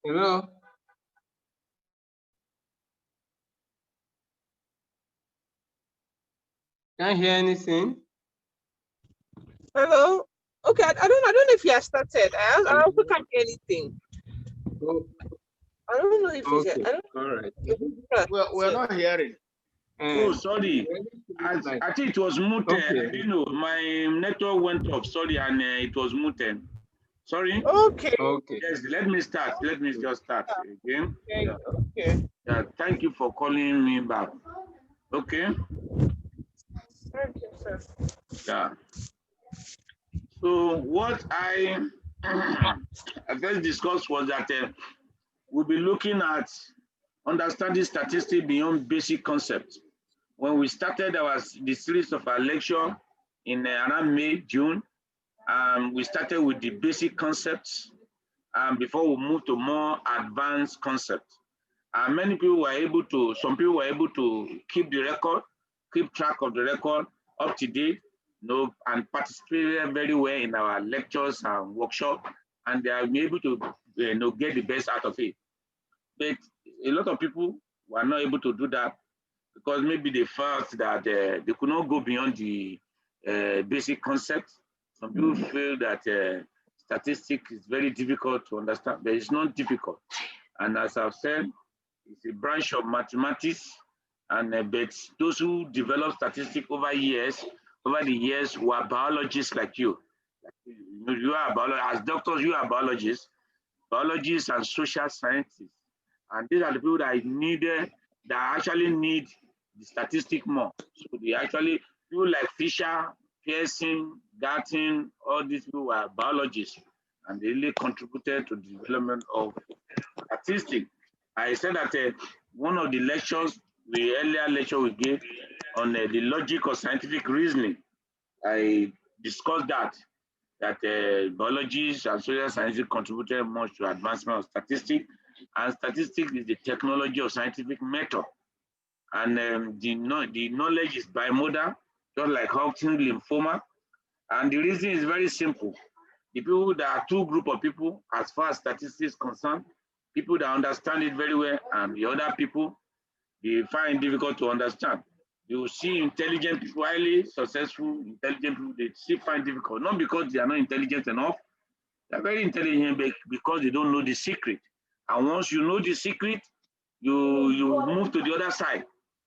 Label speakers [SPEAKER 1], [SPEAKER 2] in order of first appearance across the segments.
[SPEAKER 1] Hello. Can't hear anything.
[SPEAKER 2] Hello. Okay, I don't know if you have started. I also can't hear anything.
[SPEAKER 1] Oh,
[SPEAKER 2] I don't know if you
[SPEAKER 1] okay.
[SPEAKER 2] I don't
[SPEAKER 1] All right.
[SPEAKER 2] know if you have
[SPEAKER 3] We're
[SPEAKER 2] started.
[SPEAKER 3] not hearing.
[SPEAKER 4] Oh, sorry. I think it was muted.
[SPEAKER 1] Okay.
[SPEAKER 4] I didn't know. My network went off. Sorry, and it was muted. Sorry.
[SPEAKER 2] Okay.
[SPEAKER 1] Okay.
[SPEAKER 4] Yes, let me start. Let me just start again.
[SPEAKER 2] Okay.
[SPEAKER 4] Yeah.
[SPEAKER 2] Okay.
[SPEAKER 4] Yeah. Thank you for calling me back. Okay.
[SPEAKER 2] Thank you, sir.
[SPEAKER 4] Yeah. So what I first discussed was that we'll be looking at understanding statistics beyond basic concepts. When we started the series of our lecture in around May, June, we started with the basic concepts before we move to more advanced concepts. Many people were able to, some people were able to keep the record, keep track of the record up to date, and participated very well in our lectures and workshops, and they are able to get the best out of it. But a lot of people were not able to do that because maybe they felt that they could not go beyond the basic concepts. Some people feel that statistics is very difficult to understand, but it's not difficult. And as I've said, it's a branch of mathematics, and but those who develop statistics over the years, were biologists like you. You are biologists. As doctors, you are biologists and social scientists. And these are the people that actually need the statistic more. So they actually, people like Fisher, Pearson, Gartin, all these people were biologists, and they really contributed to the development of statistics. I said that one of the lectures, the earlier lecture we gave on the logic of scientific reasoning, I discussed that biologists and social sciences contributed much to advancement of statistics. And statistics is the technology of scientific method. And the knowledge is bimodal, just like Hodgkin lymphoma. And the reason is very simple. The people, there are two groups of people as far as statistics concerned, people that understand it very well, and the other people, they find it difficult to understand. You see intelligent people, highly successful, intelligent people, they still find it difficult, not because they are not intelligent enough, they're very intelligent because they don't know the secret. And once you know the secret, you move to the other side.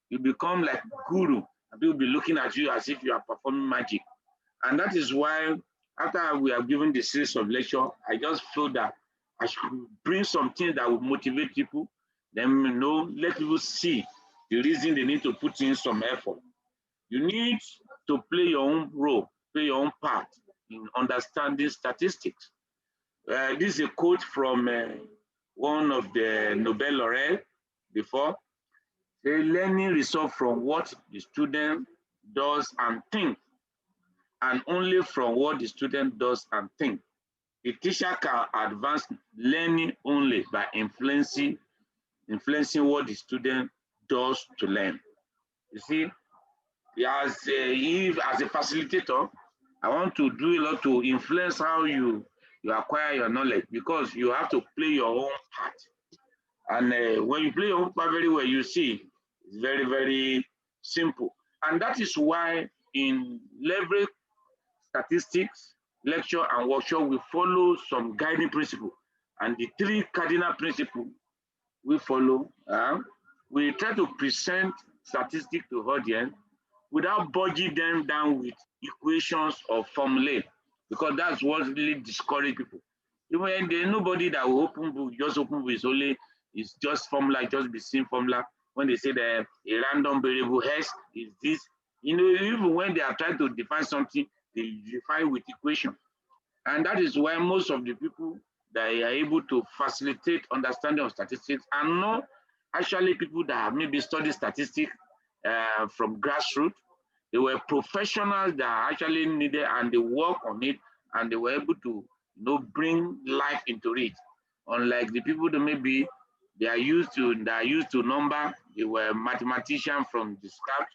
[SPEAKER 4] You become like guru, and people will be looking at you as if you are performing magic. And that is why after we have given the series of lecture, I just feel that I should bring something that will motivate people, then let people see the reason they need to put in some effort. You need to play your own role, play your own part in understanding statistics. This is a quote from one of the Nobel laureates before. Say, learning results from what the student does and thinks, and only from what the student does and thinks. The teacher can advance learning only by influencing what the student does to learn. You see, as a facilitator, I want to do a lot to influence how you acquire your knowledge, because you have to play your own part. And when you play your own part very well, you see it's very, very simple. And that is why in leverage statistics, lecture and workshop, we follow some guiding principles. And the three cardinal principles we follow, we try to present statistics to audience without bogging them down with equations or formulae, because that's what really discourages people. Even there's nobody that will open book, just open book is just formula, just the same formula. When they say that a random variable S is this, even when they are trying to define something, they define with equation. And that is why most of the people that are able to facilitate understanding of statistics are not actually people that have maybe studied statistics from grassroots. They were professionals that actually needed, and they work on it, and they were able to bring life into it. Unlike the people that maybe they are used to number, they were mathematicians from the scratch,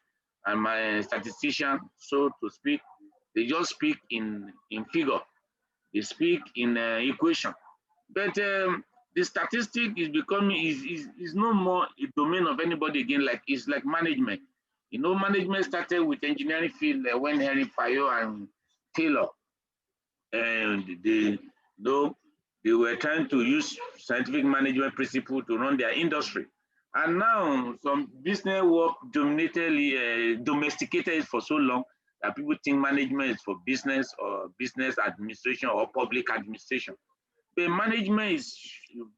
[SPEAKER 4] and my statistician, so to speak. They just speak in figure. They speak in equation. But the statistic is becoming is no more a domain of anybody again. It's like management. Management started with engineering field when Henry Fayol and Taylor, and they were trying to use scientific management principle to run their industry. And now some business work domesticated it for so long that people think management is for business or business administration or public administration. But management is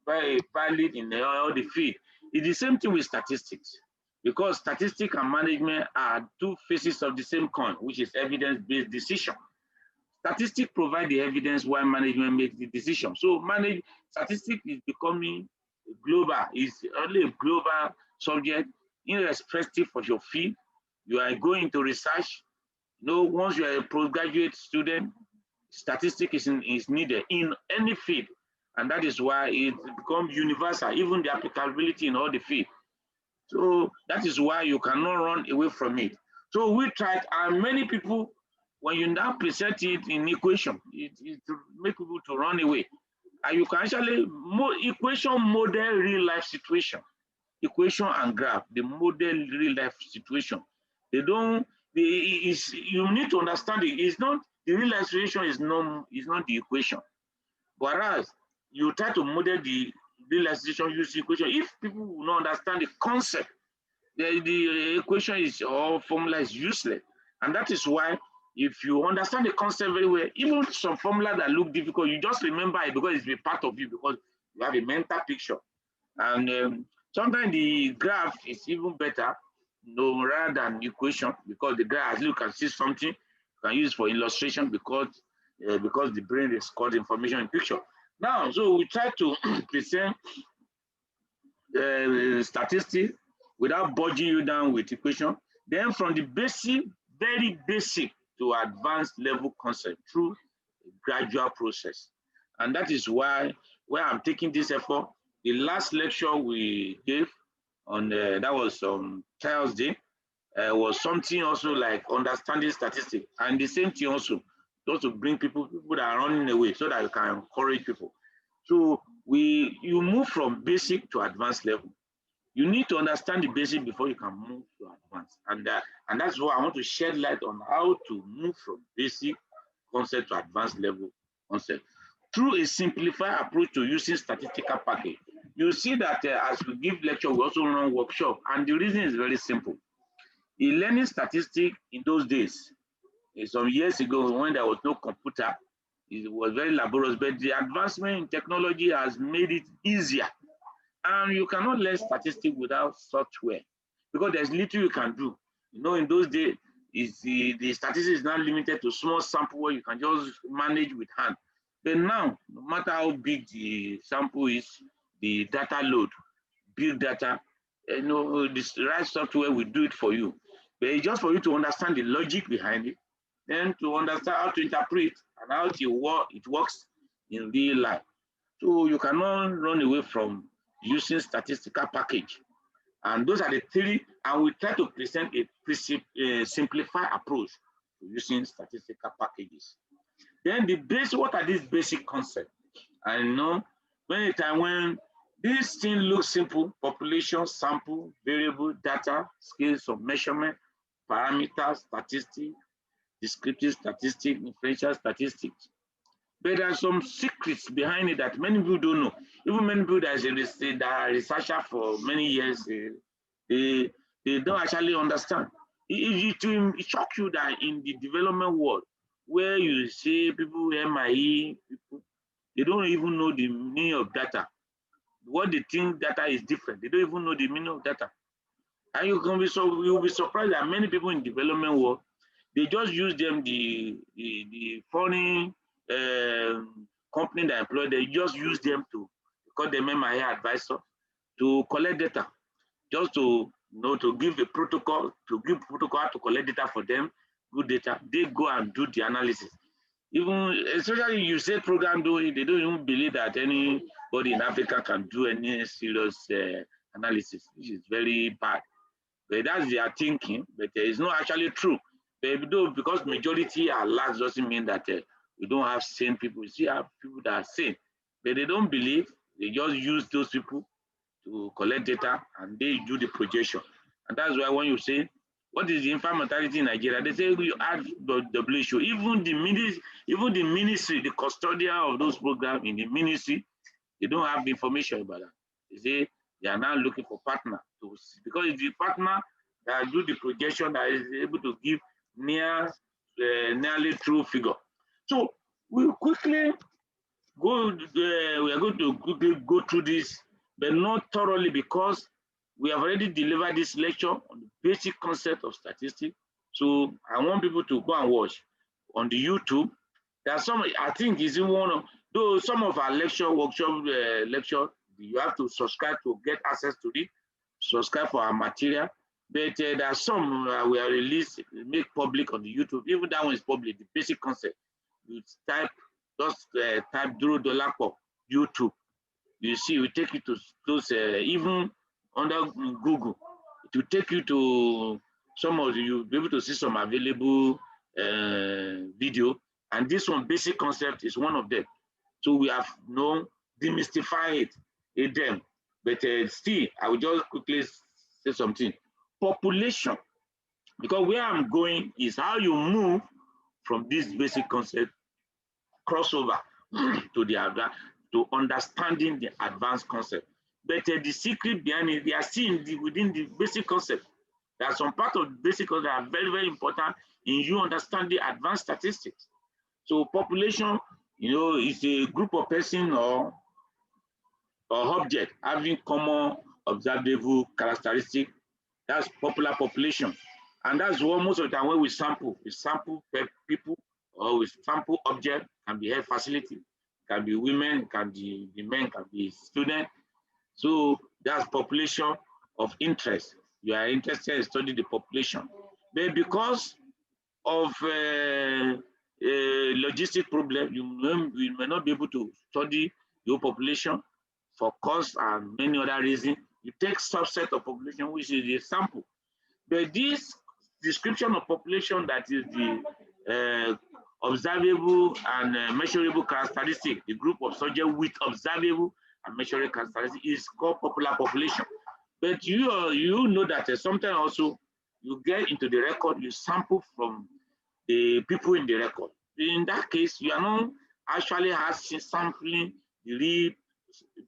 [SPEAKER 4] very valid in all the field. It's the same thing with statistics, because statistics and management are two faces of the same coin, which is evidence-based decision. Statistics provide the evidence while management makes the decision. So statistics is becoming global. It's only a global subject, irrespective of your field. You are going to research. Once you are a postgraduate student, statistics is needed in any field. And that is why it becomes universal, even the applicability in all the field. So that is why you cannot run away from it. So we tried, and many people, when you now present it in equation, it to make people to run away. And you can actually equation model real life situation. Equation and graph, the model real life situation. You need to understand it. It's not the real life situation is not the equation. Whereas you try to model the real life situation using equation. If people will not understand the concept, the equation or formula is useless. And that is why if you understand the concept very well, even some formula that look difficult, you just remember it because it's a part of you, because you have a mental picture. And sometimes the graph is even better, rather than equation, because the graph, as you can see something, you can use for illustration because the brain records information in picture. Now, so we try to present statistics without bogging you down with equation. Then from the basic, very basic to advanced level concept through a gradual process. And that is why I'm taking this effort The last lecture we gave on that was Thursday was something also like understanding statistics, and the same thing also just to bring people that are running away so that you can encourage people. So you move from basic to advanced level. You need to understand the basic before you can move to advanced, and that's why I want to shed light on how to move from basic concept to advanced level concept through a simplified approach to using statistical package. You see that as we give lecture, we also run workshop, and the reason is very simple. In learning statistics in those days, some years ago when there was no computer, it was very laborious, but the advancement in technology has made it easier. And you cannot learn statistics without software because there's little you can do. You know, in those days, the statistics is not limited to small sample where you can just manage with hand. But now, no matter how big the sample is, the data load, big data, you know, this right software will do it for you. But it's just for you to understand the logic behind it, then to understand how to interpret and how it works in real life. So you cannot run away from using statistical package. And those are the three, and we try to present a simplified approach to using statistical packages. Then what are these basic concepts? I know many times when this thing looks simple: population, sample, variable, data, scales of measurement, parameters, statistics, descriptive statistics, inferential statistics. But there are some secrets behind it that many people don't know. Even many people that are researchers for many years, they don't actually understand. It will shock you that in the development world, where you see people, MIE, people, they don't even know the meaning of data. What they think data is different. They don't even know the meaning of data. And you'll be surprised that many people in development world, they just use them, the foreign company that employ, they just use them to call them MIA advisor to collect data, just to to give a protocol, to collect data for them, good data. They go and do the analysis. Even especially you say program doing, they don't even believe that anybody in Africa can do any serious analysis, which is very bad. But that's their thinking, but it's not actually true. But because majority are large doesn't mean that we don't have sane people. We still have people that are sane, but they don't believe. They just use those people to collect data and they do the projection. And that's why when you say, what is the infant mortality in Nigeria? They say you add the WHO. Even the ministry, the custodian of those programs in the ministry, they don't have the information about that. They say they are now looking for partner because it's the partner that do the projection that is able to give nearly true figure. So we quickly go. We are going to quickly go through this, but not thoroughly because we have already delivered this lecture on the basic concept of statistics. So I want people to go and watch on the YouTube. There are some, I think, is in one of though some of our workshop lecture, you have to subscribe to get access to it, subscribe for our material. But there are some we are released, make public on the YouTube. Even that one is public, the basic concept. You type, just type $0 YouTube. You see, we take you to those, even under Google, it will take you to some of you'll be able to see some available video. And this one, basic concept, is one of them. So we have demystified them. But still, I will just quickly say something. Population, because where I'm going is how you move from this basic concept, crossover to understanding the advanced concept. But the secret behind it, they are seen within the basic concept. There are some parts of the basic concept that are very, very important in you understanding advanced statistics. So population, is a group of person or object having common observable characteristic. That's popular population. And that's what most of the time when we sample people or we sample object, can be health facility, can be women, can be men, can be students. So that's population of interest. You are interested in studying the population. But because of logistic problem, you may not be able to study your population for cost and many other reasons. You take subset of population, which is the sample. But this description of population that is the observable and measurable characteristic, the group of subjects with observable and measurable characteristics is called popular population. But you know that sometimes also you get into the record, you sample from the people in the record. In that case, you are not actually sampling the real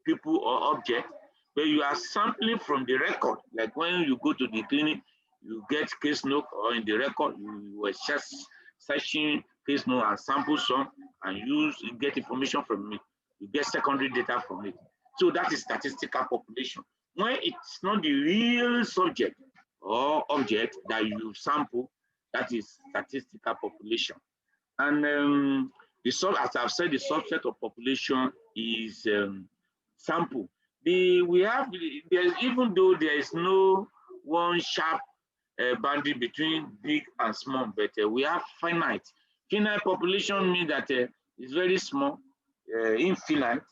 [SPEAKER 4] people or object, but you are sampling from the record. Like when you go to the clinic, you get case note, or in the record, you were just searching case note and sample some and you get information from it. You get secondary data from it. So that is statistical population. When it's not the real subject or object that you sample, that is statistical population. And as I've said, the subset of population is sample. Even though there is no one sharp boundary between big and small, but we have finite. Finite population means that it's very small. Infinite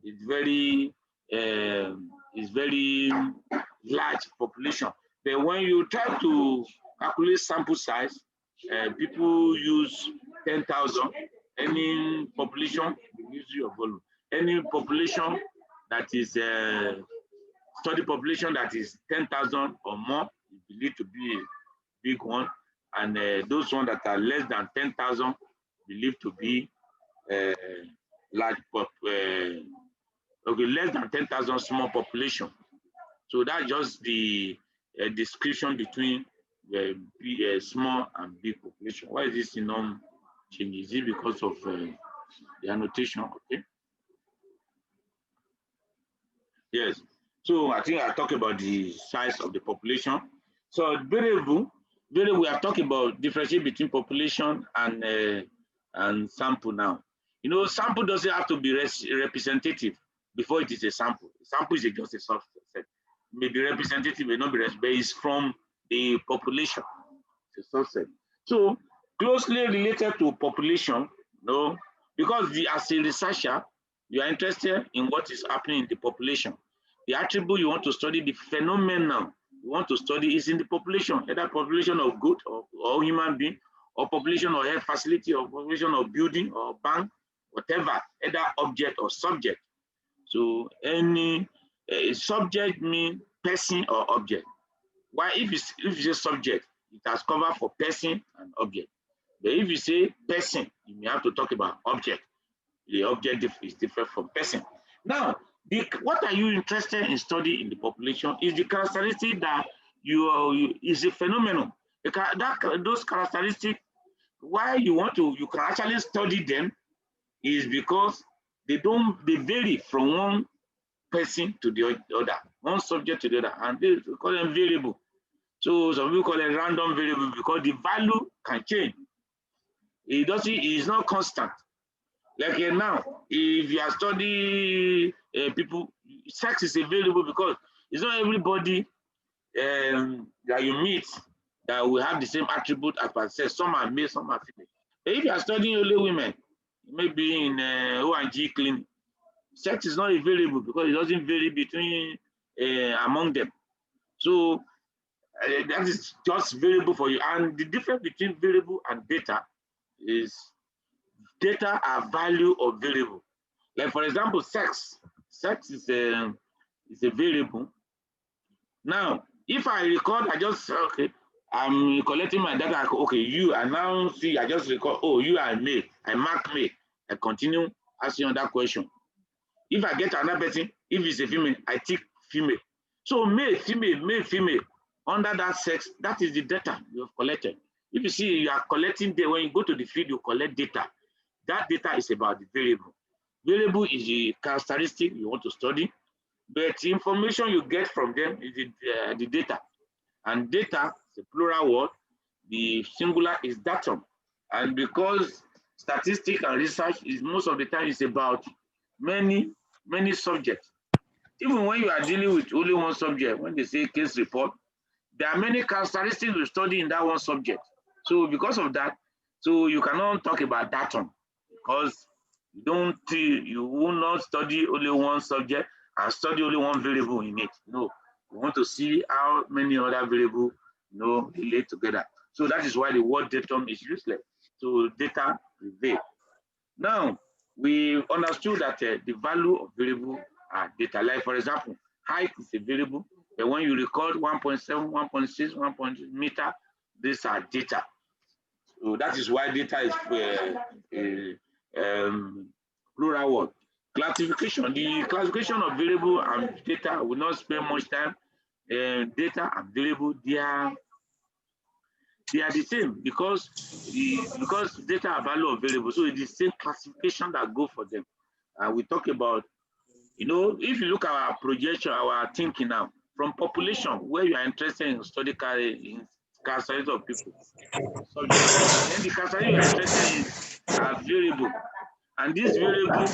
[SPEAKER 4] is very large population. But when you try to calculate sample size, people use 10,000. Any population, use your volume. Any population that is study population that is 10,000 or more is believed to be a big one, and those ones that are less than 10,000 believed to be large less than 10,000 small population. So that's just the description between small and big population. Why is this non change? Is it because of the annotation? Okay. Yes. So I think I talk about the size of the population. So variable, we are talking about differentiate between population and sample now. You know, sample doesn't have to be representative before it is a sample. Sample is just a subset. Maybe representative may not be but it's from the population. It's a subset. So closely related to population, no, because as a researcher, you are interested in what is happening in the population. The attribute you want to study, the phenomenon you want to study is in the population, either population of good or human being, or population of health facility, or population of building or bank, whatever, either object or subject. So any subject means person or object. Why if you say subject, it has covered for person and object. But if you say person, you may have to talk about object. The object is different from person. Now, what are you interested in studying in the population is the characteristic that is a phenomenon. Those characteristics, why you can actually study them is because they vary from one person to the other, one subject to the other, and they call them variable. So some people call it random variable because the value can change. It is not constant. Like now, if you are studying people, sex is a variable because it's not everybody that you meet that will have the same attribute as per sex. Some are male, some are female. But if you are studying only women, maybe in O&G clinic, sex is not a variable because it doesn't vary between among them. So that is just variable for you. And the difference between variable and data is data are value of variable. Like for example, sex is a variable. Now, if I record, I just okay, I'm collecting my data. Okay, you are now see. I just record. Oh, you are male. I mark male. I continue asking that question. If I get another person, if it's a female, I tick female. So male, female. Under that sex, that is the data you have collected. If you see you are collecting data, when you go to the field, you collect data. That data is about the variable. Variable is the characteristic you want to study, but the information you get from them is the data. And data is a plural word. The singular is datum. And because statistics and research is most of the time is about many subjects. Even when you are dealing with only one subject, when they say case report, there are many characteristics you study in that one subject. So because of that, so you cannot talk about datum because you will not study only one subject and study only one variable in it. No, we want to see how many other variables relate together. So that is why the word datum is useless. So data prevail. Now, we understood that the value of variable are data. Like for example, height is a variable, and when you record 1.7, 1.6, 1.2 meter, these are data. So that is why data is plural word. Classification, the classification of variable and data will not spend much time. Data and variable, they are the same because data are value of variable, so it's the same classification that go for them. We talk about, if you look at our projection, our thinking now, from population, where you are interested in study in characteristics of people, then the characteristics you are interested in are variable, and this variable,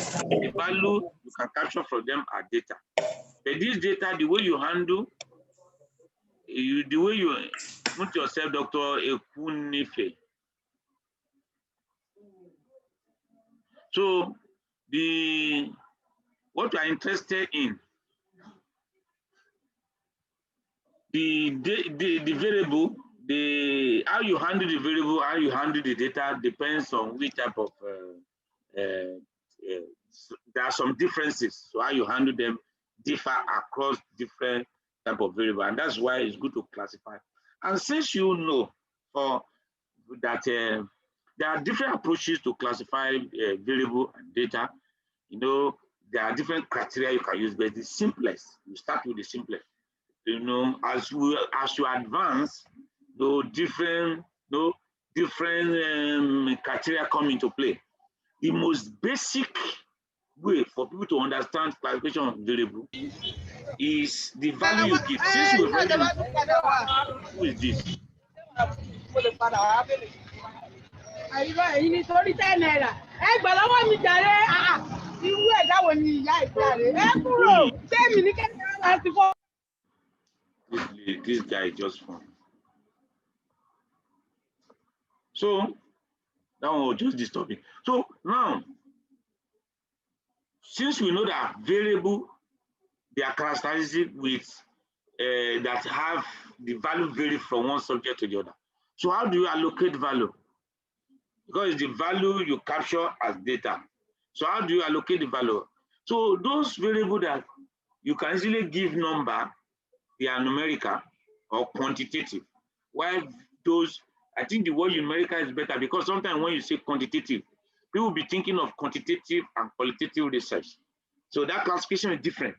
[SPEAKER 4] the value you can capture from them are data. But this data, the way you handle, the way you put yourself, Dr. Ekunife. So what you are interested in, the variable, how you handle the variable, how you handle the data depends on which type of there are some differences. So how you handle them differ across different type of variable, and that's why it's good to classify. And since you know that there are different approaches to classify variable and data, there are different criteria you can use, but the simplest, you start with the simplest. As you advance, different criteria come into play. The most basic way for people to understand classification of variable is the value you give. Since we've already, who is this? This guy just phone. So that one will just disturb it. So now, since we know that variable, they are characteristic with that have the value vary from one subject to the other. So how do you allocate value? Because it's the value you capture as data. So how do you allocate the value? So those variables that you can easily give number, they are numerical or quantitative. While those, I think the word numerical is better, because sometimes when you say quantitative, people will be thinking of quantitative and qualitative research. So that classification is different.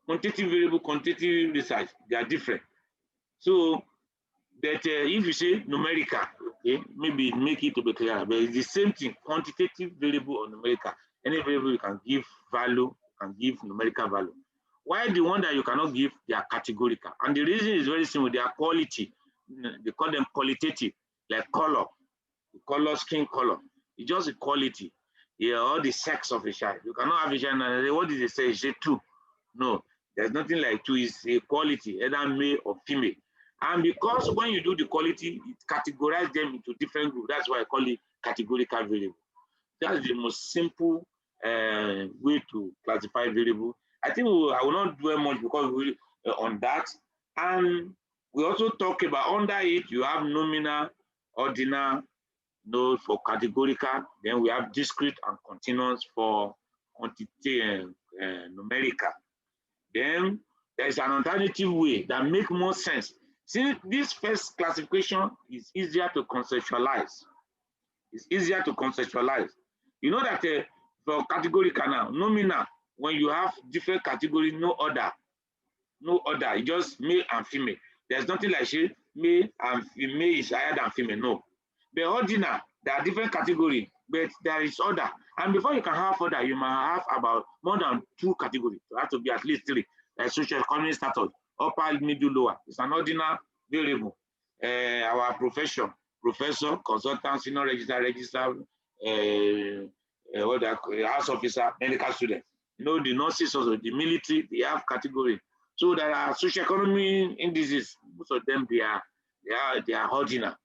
[SPEAKER 4] Quantitative variable, quantitative research, they are different. So that if you say numerical, okay, maybe make it to be clear, but it's the same thing, quantitative variable or numerical. Any variable you can give value, can give numerical value. While the one that you cannot give, they are categorical. And the reason is very simple, they are quality. They call them qualitative, like color, skin color. It's just a quality. Yeah, or the sex of a child. You cannot have a child and what did they say? Say two. No, there's nothing like two. It's a quality, either male or female. And because when you do the quality, it categorizes them into different groups. That's why I call it categorical variable. That's the most simple way to classify variable. I think I will not dwell much because we on that. And we also talk about under it, you have nominal, ordinal, for categorical. Then we have discrete and continuous for quantity and numerical. Then there's an alternative way that makes more sense. Since this first classification is easier to conceptualize. It's easier to conceptualize. You know that for categorical now, nominal, when you have different categories, no order, it's just male and female. There's nothing like say male and female is higher than female, no. But ordinal, there are different categories, but there is order. And before you can have order, you might have about more than 2 categories. So it has to be at least 3, like social economic status, upper, middle, lower. It's an ordinal variable. Our profession, professor, consultant, senior registrar, house officer, medical student. The nurses also, the military, they have category. So there are socioeconomic indices. Most of them they are ordinal.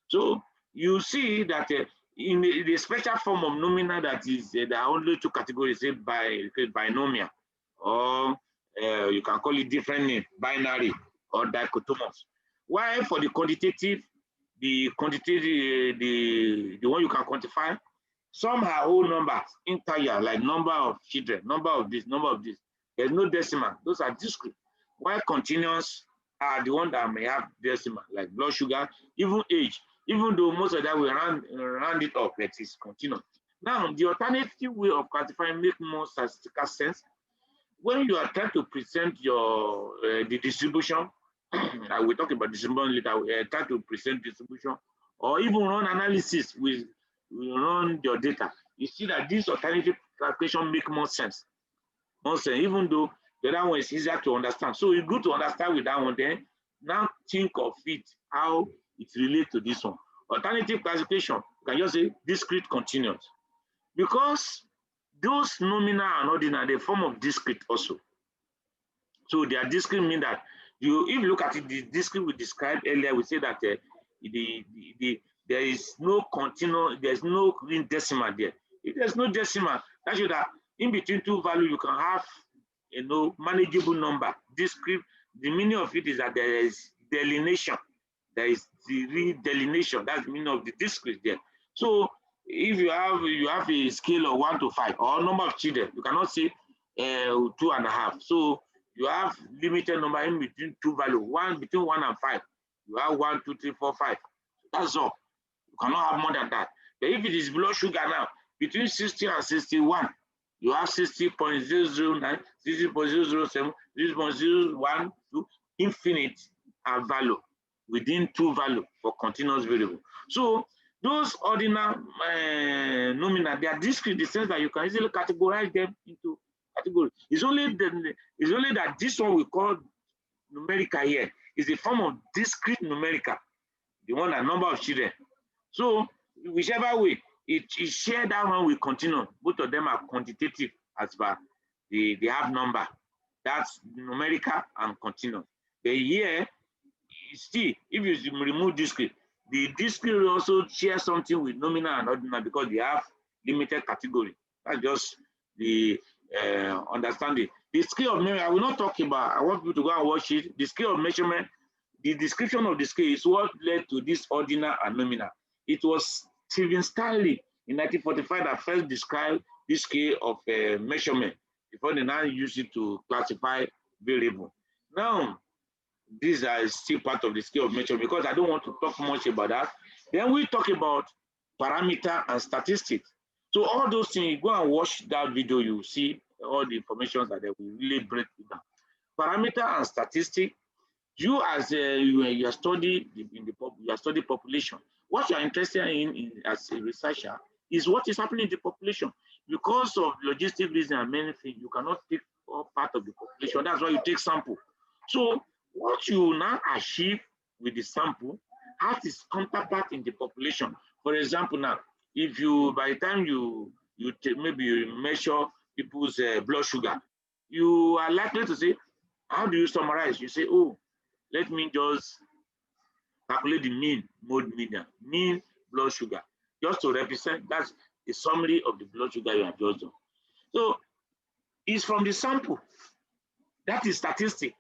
[SPEAKER 4] So you see that in the special form of nominal, that is there are only 2 categories, say by binomial or you can call it different name, binary or dichotomous. While for the quantitative, the one you can quantify, some are whole numbers, entire, like number of children, number of this, number of this. There's no decimal. Those are discrete. While continuous are the one that may have decimal, like blood sugar, even age. Even though most of that we round it up, it is continuous. Now, the alternative way of quantifying make more statistical sense. When you are trying to present your the distribution, I will talk about distribution later. We try to present distribution, or even run analysis with run your data. You see that this alternative calculation make more sense. Even though the other one is easier to understand. So it's good to understand with that one. Then now think of it how it relates to this one. Alternative classification, you can just say discrete continuous, because those nominal and ordinal, they form of discrete also. So they are discrete, mean that if you look at it, the discrete we described earlier, we say that there is no continuous, there's no decimal there. If there's no decimal, that shows that in between two values you can have manageable number. Discrete, the meaning of it is that there is delineation. There is the delineation. That's the meaning of the discrete there. So if you have a scale of 1 to 5 or number of children, you cannot say 2.5. So you have limited number in between two values. Between 1 and 5, you have 1, 2, 3, 4, 5. That's all. You cannot have more than that. But if it is blood sugar now, between 60 and 61, you have 60.009, 60.007, 60.012, infinite value within two value for continuous variable. So those ordinal nominal, they are discrete in the sense that you can easily categorize them into categories. It's only that this one we call numerical here is a form of discrete numerical, the one that number of children. So whichever way, it share that one with continuum. Both of them are quantitative as far they have number. That's numerical and continuum. But here, still, if you remove discrete, the discrete will also share something with nominal and ordinal because they have limited category. That's just the understanding. The scale of measurement, I will not talk about, I want you to go and watch it. The scale of measurement, the description of the scale is what led to this ordinal and nominal. It was Stephen Stanley in 1945 that first described this scale of measurement before they now use it to classify variable. Now, these are still part of the scale of measurement because I don't want to talk much about that. Then we talk about parameter and statistics. So all those things, go and watch that video, you see all the information that they will really break it down. Parameter and statistics, you as you are studying population. What you are interested in as a researcher is what is happening in the population. Because of logistic reasons and many things, you cannot take all part of the population. That's why you take sample. So what you now achieve with the sample has its counterpart in the population. For example, now, if you, by the time you measure people's blood sugar, you are likely to say, how do you summarize? You say, oh, let me just calculate the mean blood sugar, just to represent, that's the summary of the blood sugar you have just done. So it's from the sample. That is statistic.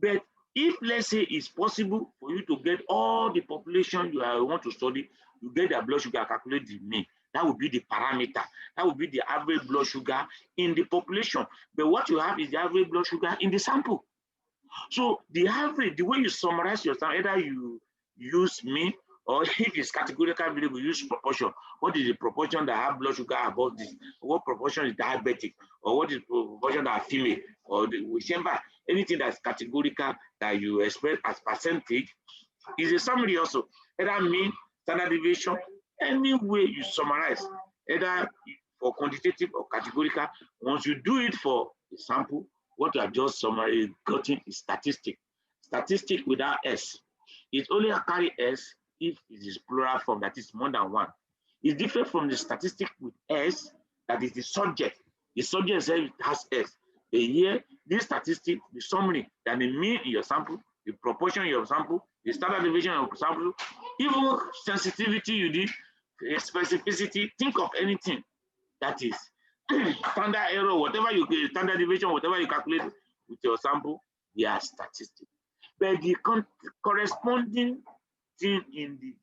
[SPEAKER 4] But if, let's say, it's possible for you to get all the population you want to study, you get their blood sugar, calculate the mean. That would be the parameter. That would be the average blood sugar in the population. But what you have is the average blood sugar in the sample. So the average, the way you summarize your sample, either you use mean, or if it's categorical variable, use proportion. What is the proportion that have blood sugar above this? What proportion is diabetic? Or what is the proportion that are female? Or whichever, anything that's categorical that you express as percentage is a summary also. Either mean, standard deviation, any way you summarize, either for quantitative or categorical. Once you do it for a sample, what you have just gotten is statistic. Statistic without S. It only carry S if it is plural form, that is more than one. It's different from the statistic with S, that is the subject. The subject itself has S. Here, this statistic, the summary, that the mean in your sample, the proportion in your sample, the standard deviation of your sample, even sensitivity you did, specificity, think of anything that is standard error, whatever you get, standard deviation, whatever you calculate, with your sample, they are statistics. But the corresponding thing in the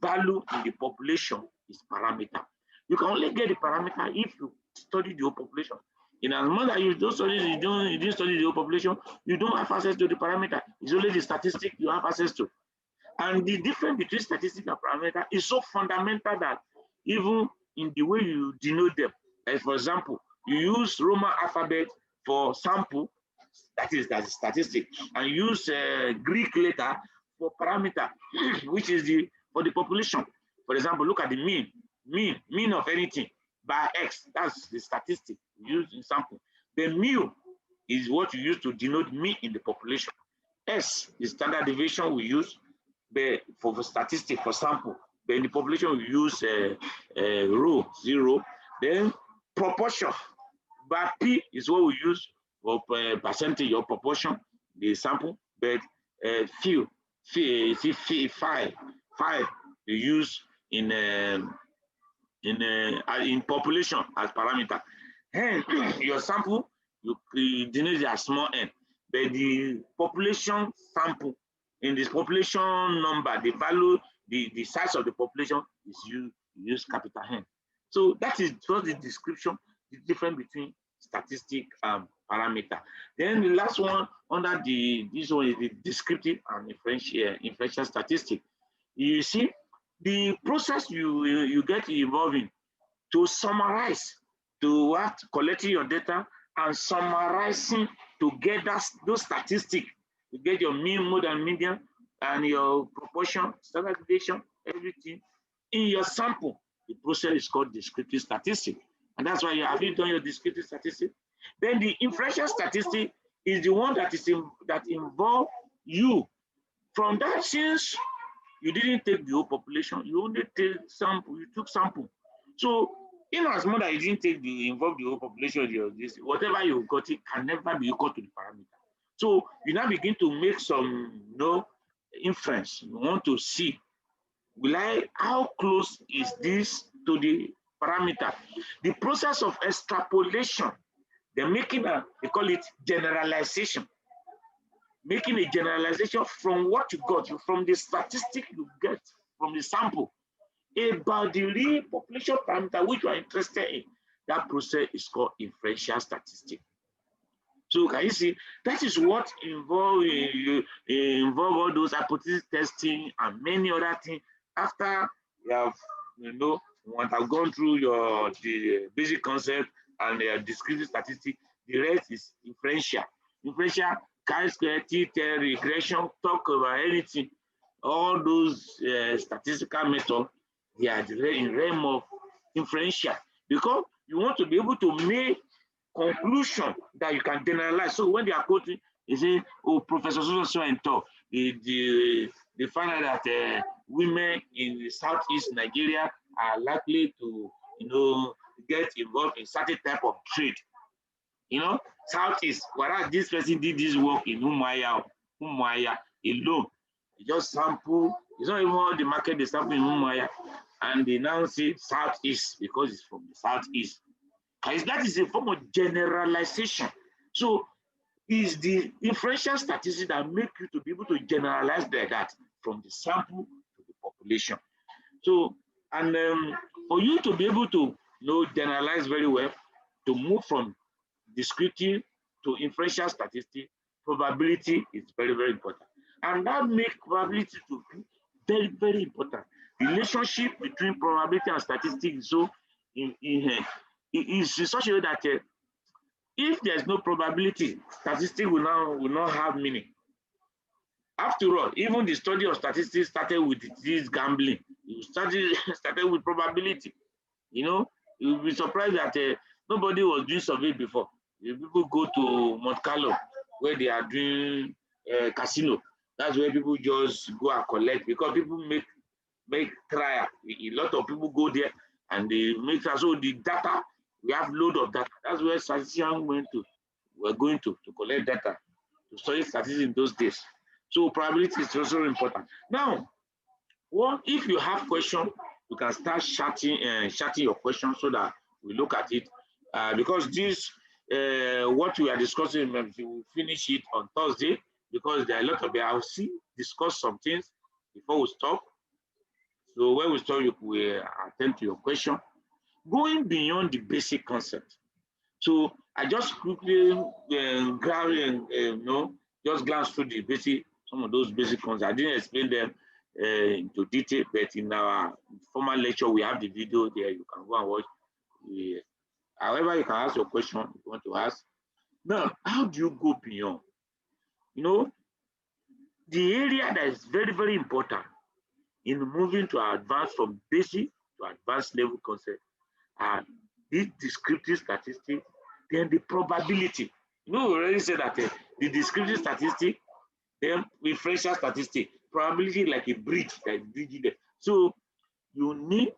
[SPEAKER 4] value in the population is parameter. You can only get the parameter if you study the whole population. In as much as you don't study, you didn't study the whole population, you don't have access to the parameter. It's only the statistic you have access to. And the difference between statistics and parameter is so fundamental that even in the way you denote them, as for example, you use Roman alphabet for sample, that's statistic, and use Greek letter for parameter, which is for the population. For example, look at the mean of anything by X. That's the statistic used in sample. The mu is what you use to denote mean in the population. S is standard deviation we use for statistic for sample. But in the population we use rho 0. Then proportion by P is what we use for percentage or proportion the sample. But five we use in population as parameter. And your sample you denote as small n, but the population sample in this population number, the value, the size of the population is use capital N. So that is just the description, the difference between statistic and parameter. Then the last one under this one is the descriptive and inferential statistic. You see, the process you get involved in to summarize, to collecting your data and summarizing to get those statistics, to get your mean, mode, and median, and your proportion, standard deviation, everything in your sample. The process is called descriptive statistics. And that's why have you done your descriptive statistics? Then the inferential statistic is the one that involves you. From that, since you didn't take the whole population, you only take sample, you took sample. So in as much as you didn't involve the whole population, whatever you got, it can never be equal to the parameter. So you now begin to make some inference. You want to see, how close is this to the parameter? The process of extrapolation, they call it generalization. Making a generalization from what you got, from the statistic you get from the sample about the real population parameter which you are interested in. That process is called inferential statistics. So can you see, that is what involve all those hypothesis testing and many other things. After you have, have gone through the basic concept and descriptive statistics, the rest is inferential. Inferential, chi-square, t-tail, regression, talk about anything. All those statistical methods, they are in realm of inferential, because you want to be able to make conclusion that you can generalize. So when they are quoting, they say, oh, Professor so and so, they find out that women in the southeast Nigeria are likely to, get involved in certain type of trade. Southeast, whereas this person did this work in Umuahia alone. They just sample, it's not even all the market they sample in Umuahia, and they now say southeast because it's from the southeast. That is a form of generalization. So it's the inferential statistics that make you to be able to generalize that from the sample to the population. So, and for you to be able to generalize very well, to move from descriptive to inferential statistics, probability is very, very important. And that makes probability to be very, very important. Relationship between probability and statistics is so is in such a way that if there's no probability, statistics will not have meaning. After all, even the study of statistics started with this gambling. It started with probability. You'll be surprised that nobody was doing survey before. If people go to Monte Carlo, where they are doing casino, that's where people just go and collect, because people make trial. A lot of people go there and they make trial. So the data, we have load of data. That's where statisticians were going to collect data, to study statistics in those days. So probability is also important. Now, if you have questions, you can start chatting your questions so that we look at it. Because this what we are discussing, we will finish it on Thursday because there are a lot of I'll discuss some things before we stop. So when we stop, we attend to your question. Going beyond the basic concept. So I just quickly just glance through the basic, some of those basic concepts. I didn't explain them into detail, but in our formal lecture, we have the video there. You can go and watch. However, you can ask your question if you want to ask. Now, how do you go beyond? You know, the area that is very, very important in moving to advance from basic to advanced level concept are these descriptive statistics, then the probability. You know, we already said that the descriptive statistic, then referential statistic, probability like a bridge that is bridging there. So you need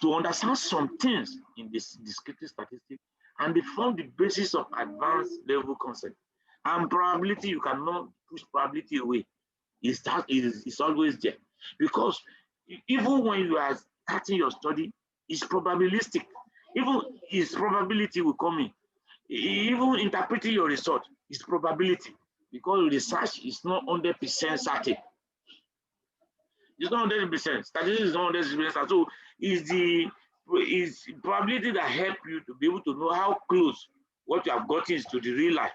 [SPEAKER 4] to understand some things in this descriptive statistic, and they form the basis of advanced level concept. And probability, you cannot push probability away. It's always there. Because even when you are starting your study, it's probabilistic. Even its probability will come in. Even interpreting your result is probability, because research is not 100% certain. It's not 100%. Statistics is not 100%. So it's probability that help you to be able to know how close what you have gotten is to the real life,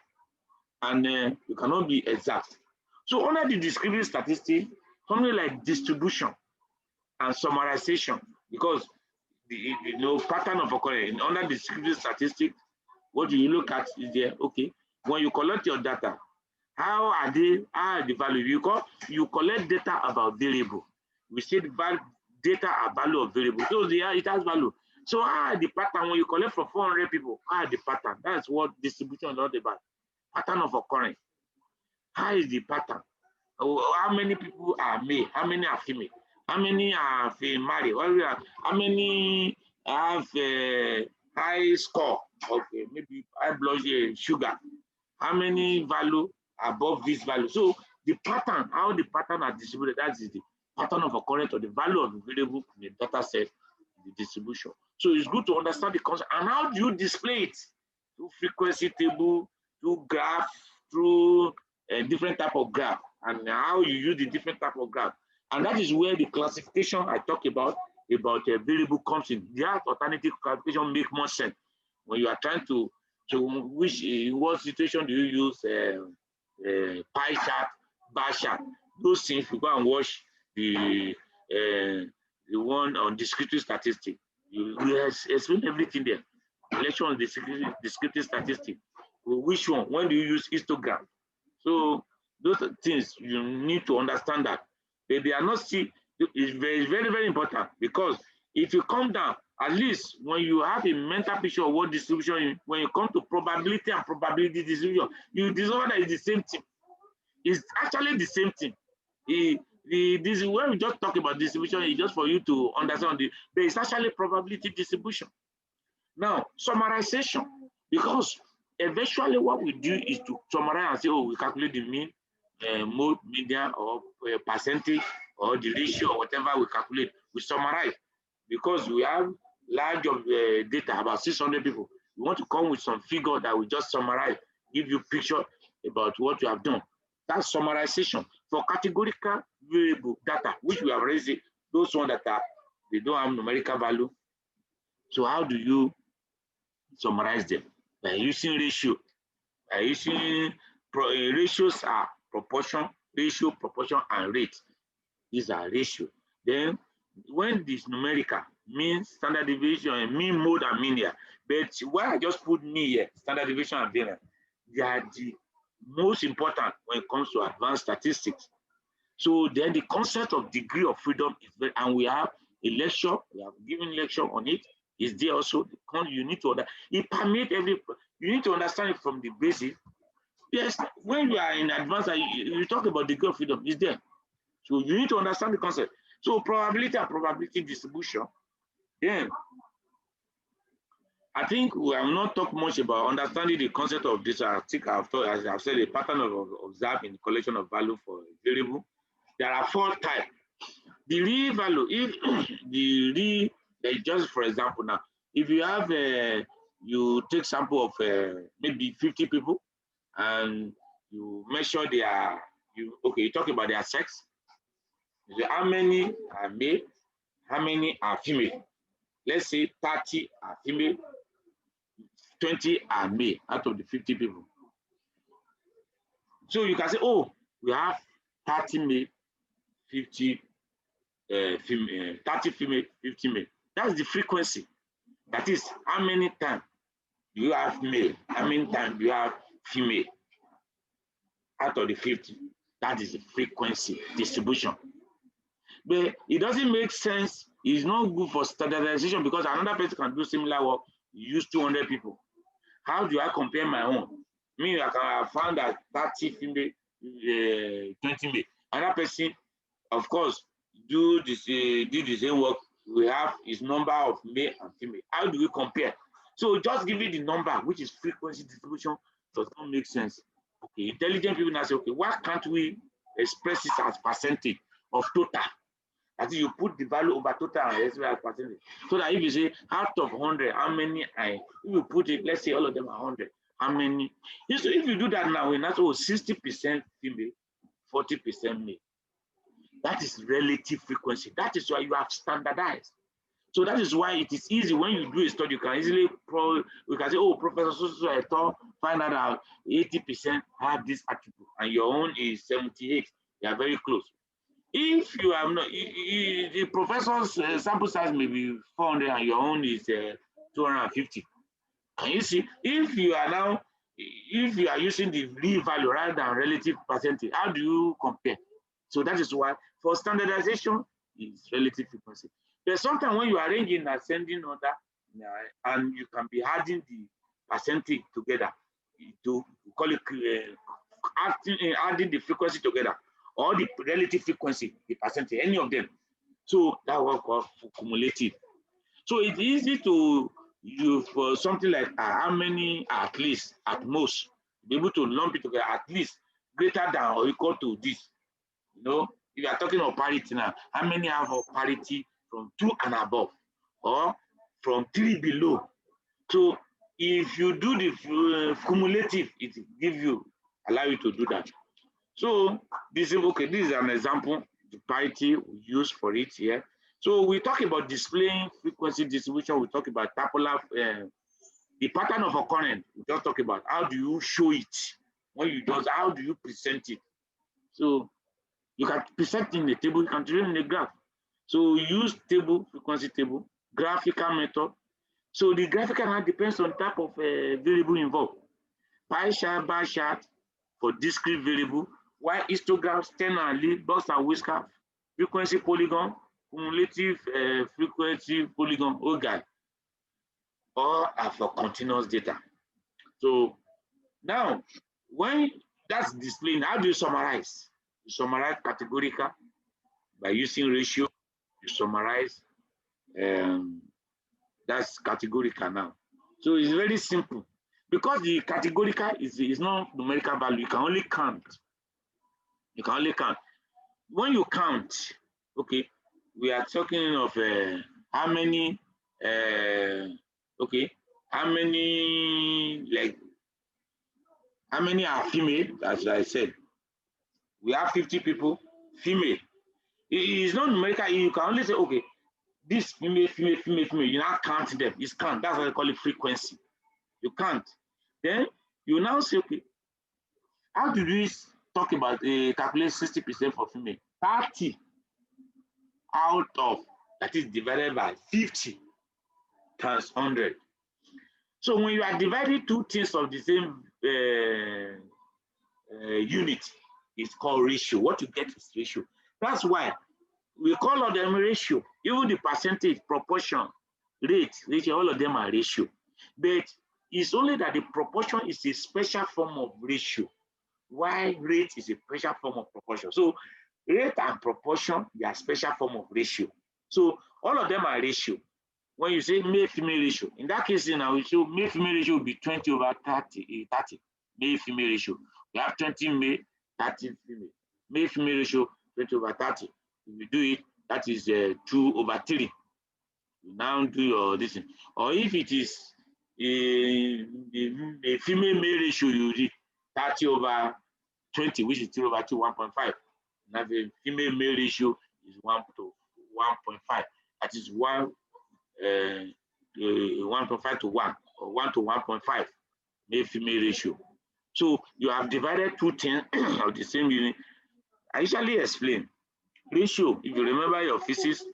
[SPEAKER 4] and you cannot be exact. So under the descriptive statistics, something like distribution and summarization, because the pattern of occurrence under descriptive statistics, what do you look at is there? Okay, when you collect your data, how are the value? You collect data about variable. We said data are value of variable. So it has value. So the pattern when you collect from 400 people, the pattern. That's what distribution is all about. Pattern of occurrence. How is the pattern? How many people are male? How many are female? How many are married? How many have a high score of maybe high blood sugar? How many value above this value? So the pattern, how the pattern are distributed, that is the pattern of occurrence or the value of the variable in the data set, the distribution. So it's good to understand the concept. And how do you display it? Through frequency table, through graph, through a different type of graph, and how you use the different type of graph. And that is where the classification I talk about a variable comes in. The alternative classification make more sense when you are trying to what situation do you use pie chart, bar chart? Those things, you go and watch the one on descriptive statistics. You explain everything there. Lecture on descriptive statistics. Which one? When do you use histogram? So those things you need to understand that they are not it's very, very, very important, because if you come down, at least when you have a mental picture of what distribution is, when you come to probability and probability distribution, you discover that it's the same thing. It's actually the same thing. This when we just talk about distribution, it's just for you to understand there is actually probability distribution. Now, summarization, because eventually what we do is to summarize and say, oh, we calculate the mean, mode, median, or percentage, or the ratio, or whatever we calculate. We summarize because we have large of data, about 600 people. We want to come with some figure that we just summarize, give you picture about what you have done. That's summarization. For categorical variable data, which we have raised, those ones that they don't have numerical value. So how do you summarize them? By using ratio. By using ratios are proportion, ratio, proportion, and rate. These are ratio. Then when this numerical means standard deviation and mean, mode, and mean here, but why I just put mean here, standard deviation and variance, they are the most important when it comes to advanced statistics. So then the concept of degree of freedom is very, and we have a lecture, we have given lecture on it, is there also. You need to it permeates every, you need to understand it from the basic. Yes, when you are in advance, you talk about degree of freedom, is there. So you need to understand the concept. So probability and probability distribution. Then I think we have not talked much about understanding the concept of this. I think I've thought, as I've said, a pattern of observed in the collection of value for a variable. There are 4 types. The real value, if the real, just for example now, if you have you take sample of maybe 50 people, and you measure their, you talk about their sex. You say how many are male, how many are female. Let's say 30 are female, 20 are male out of the 50 people. So you can say, oh, we have 30 male, 50 female, 30 female, 50 male. That's the frequency. That is, how many times do you have male? How many times do you have female out of the 50? That is the frequency distribution. But it doesn't make sense. It's not good for standardization, because another person can do similar work, use 200 people. How do I compare my own? Me, I found that 30 female, 20 male. Another person, of course, do the same work. We have his number of male and female. How do we compare? So just give it the number, which is frequency distribution, does not make sense. Okay, intelligent people now say, okay, why can't we express it as percentage of total? That is, you put the value over total and express as percentage. So that if you say out of 100, how many if you put it, let's say all of them are 100, how many? So if you do that now, we now say 60% female, 40% male. That is relative frequency. That is why you have standardized. So that is why it is easy when you do a study. You can easily we can say, oh, Professor so I thought find out that 80% have this attribute, and your own is 78. They are very close. If you have not, the professor's sample size may be 400 and your own is 250. And you see, if you are using the real value rather than relative percentage, how do you compare? So that is why for standardization is relative frequency. But sometimes when you are arranging ascending order, and you can be adding the percentage together to call it adding the frequency together, or the relative frequency, the percentage, any of them. So that will call cumulative. So it's easy to use for something like how many at least, at most, be able to lump it together, at least greater than or equal to this. You know, if you are talking of parity now, how many have a parity from 2 and above, or from 3 below? So if you do the cumulative, it gives you, allow you to do that. So this is okay. This is an example, the parity we use for it here. So we talk about displaying frequency distribution. We talk about tabular, the pattern of occurrence. We just talk about how do you show it when you do. How do you present it? So you can present in the table. You can do it in the graph. So use table, frequency table, graphical method. So the graphical method depends on type of variable involved. Pie chart, bar chart for discrete variable, while histogram, stem and leaf, box and whisker, frequency polygon, cumulative frequency polygon, OGAI, all are for continuous data. So now, when that's displaying, how do you summarize? You summarize categorical by using ratio. You summarize, that's categorical now. So it's very simple. Because the categorical is not numerical value, you can only count. You can only count. When you count, okay, we are talking of how many, okay, how many are female, as I said. We have 50 people, female. It is not numerical, you can only say, okay, this female, you now count them. It's count, that's what they call it frequency. You count. Then you now say, okay, how do we talk about calculate 60% for female? 30 out of, that is divided by 50 times 100. So when you are dividing two things of the same unit, it's called ratio. What you get is ratio. That's why we call all them ratio. Even the percentage, proportion, rate, ratio, all of them are ratio. But it's only that the proportion is a special form of ratio, while rate is a special form of proportion. So rate and proportion, they are special form of ratio. So all of them are ratio. When you say male-female ratio, in that case, now we show male-female ratio will be 20 over 30, male-female ratio. We have 20 male, 30 female. Male-female ratio, 20 over 30. If you do it, that is 2 over 3. You now do your this thing. Or if it is the female male ratio you read 30/20, which is 3/2, 1.5. Now the female male ratio is 1:1.5. That is 1.5 to 1 or 1 to 1.5 male female ratio. So you have divided two things of the same unit. I usually explain ratio. If you remember your physics,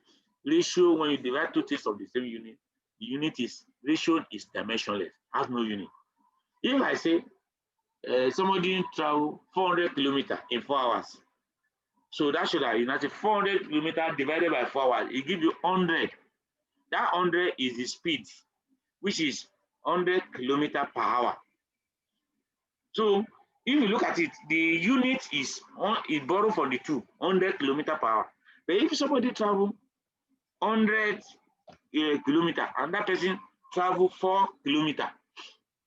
[SPEAKER 4] ratio, when you divide two things of the same unit, the unit is ratio is dimensionless, has no unit. If I say somebody travel 400 kilometers in 4 hours, so that should have, you know, 400 kilometers divided by 4 hours, it gives you 100. That 100 is the speed, which is 100 kilometers per hour. So if you look at it, the unit is borrowed from the two, 100 kilometers per hour. But if somebody travel 100 kilometers and that person travel 4 kilometers,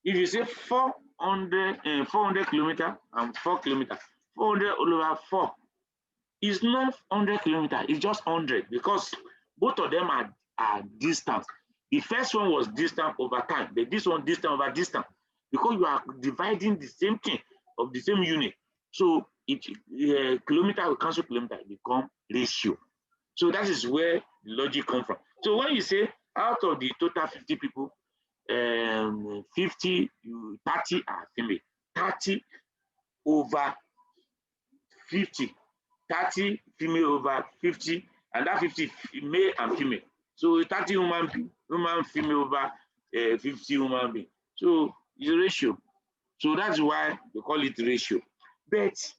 [SPEAKER 4] if you say 400 kilometers and 4 kilometers, 400 over 4 is not 100 kilometers, it's just 100 because both of them are distant. The first one was distant over time, but this one distant over distance because you are dividing the same thing of the same unit. So kilometer will cancel kilometer, it become ratio. So that is where the logic comes from. So when you say out of the total 50 people, 30 are female, 30 over 50, 30 female over 50, and that 50 male and female. So 30 human female over 50 human being. So it's a ratio. So that's why they call it ratio. But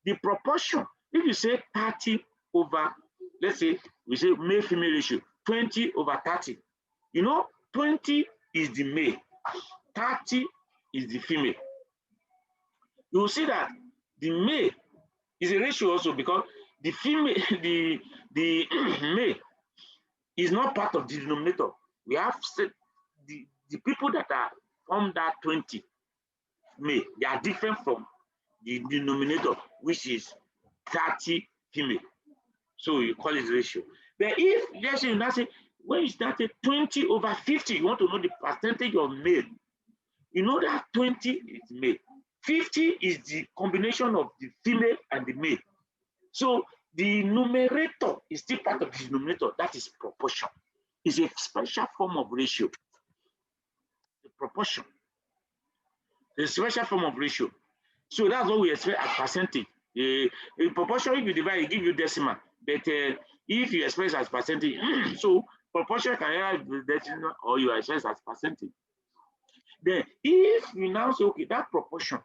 [SPEAKER 4] the proportion, if you say 30 over, let's say we say male female ratio, 20 over 30. You know, 20 is the male, 30 is the female. You will see that the male is a ratio also because the female, the male is not part of the denominator. We have said the people that are from that 20 male, they are different from the denominator, which is 30 female. So you call it ratio. But if, let's say, when you start at 20 over 50, you want to know the percentage of male. You know that 20 is male. 50 is the combination of the female and the male. So the numerator is still part of the denominator. That is proportion. It's a special form of ratio. The proportion. The special form of ratio. So that's what we expect as percentage. A proportion, if you divide, it gives you decimal. But if you express as percentage, so proportion can either be decimal or you express as percentage. Then, if you now say, okay, that proportion,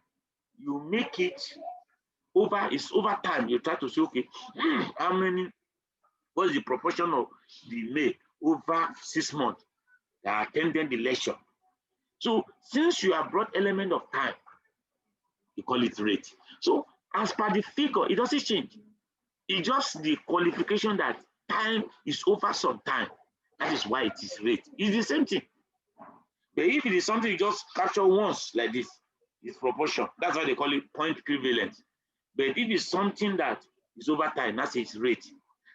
[SPEAKER 4] you make it over, it's over time. You try to say, okay, how many, what is the proportion of the male over 6 months that attended the lecture? So, since you have brought element of time, you call it rate. So, as per the figure, it doesn't change. It's just the qualification that time is over some time. That is why it is rate. It's the same thing. But if it is something you just capture once like this, it's proportion. That's why they call it point equivalent. But if it's something that is over time, that's its rate.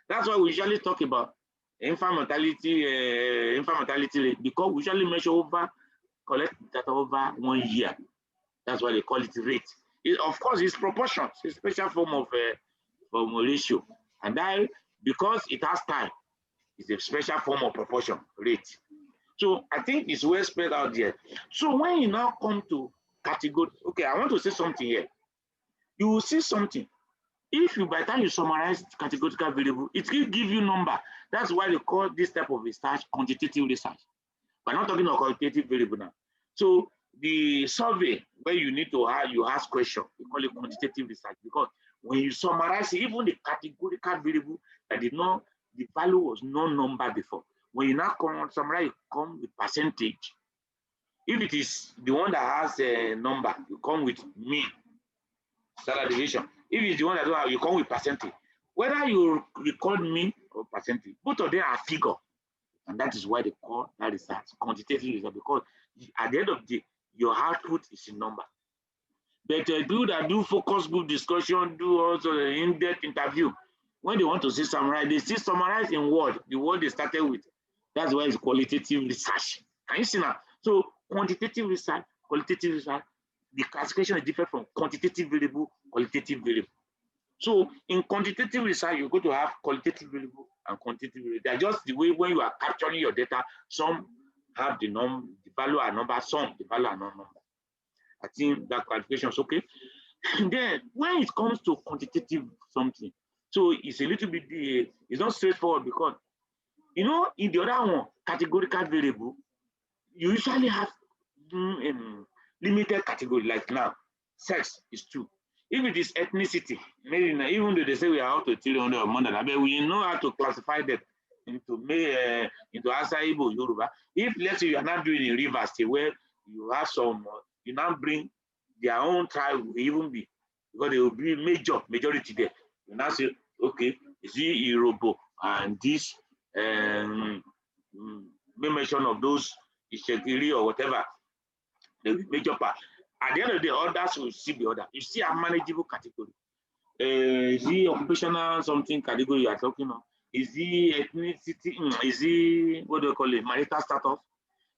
[SPEAKER 4] That's why we usually talk about infant mortality rate, because we usually measure over, collect data over 1 year. That's why they call it rate. Of course, it's proportion. It's a special form of ratio. And that, because it has time, it's a special form of proportion, rate. So I think it's well spread out there. So when you now come to category, okay, I want to say something here. You will see something. If you, by the time you summarize categorical variable, it will give you number. That's why they call this type of research quantitative research. We're not talking about qualitative variable now. So the survey where you need to ask questions, we call it quantitative research, because when you summarize even the categorical variable that did not, the value was no number before. When you now come summarize, you come with percentage. If it is the one that has a number, you come with mean, standard deviation. If it's the one that don't have, you come with percentage. Whether you record mean or percentage, both of them are figure. And that is why they call that research quantitative research, because at the end of the day, your output is in number. But people that do focus group discussion, do also an in-depth interview, when they want to see summarize, they still summarize in word, the word they started with. That's why it's qualitative research. Can you see now? So quantitative research, qualitative research, the classification is different from quantitative variable, qualitative variable. So in quantitative research, you're going to have qualitative variable and quantitative variable. They're just the way when you are capturing your data, some have the value are number, some the value are non-number. I think that clarification is okay. And then when it comes to quantitative something, so it's a little bit, it's not straightforward because, you know, in the other one, categorical variable, you usually have limited category, like now, sex is 2. If it is ethnicity, maybe even though they say we are out to 300 or more than that, but we know how to classify them into Hausa, Igbo, Yoruba. If let's say you are not doing in Rivers State where you have some, you now bring their own tribe will even be, because they will be majority there. You now say, okay, is it Yoruba and this mention of those Ishekiri or whatever, the major part. At the end of the day, others will see the other. You see a manageable category. Is the occupational something category you are talking of? Is the ethnicity? Is the, what do you call it, marital status?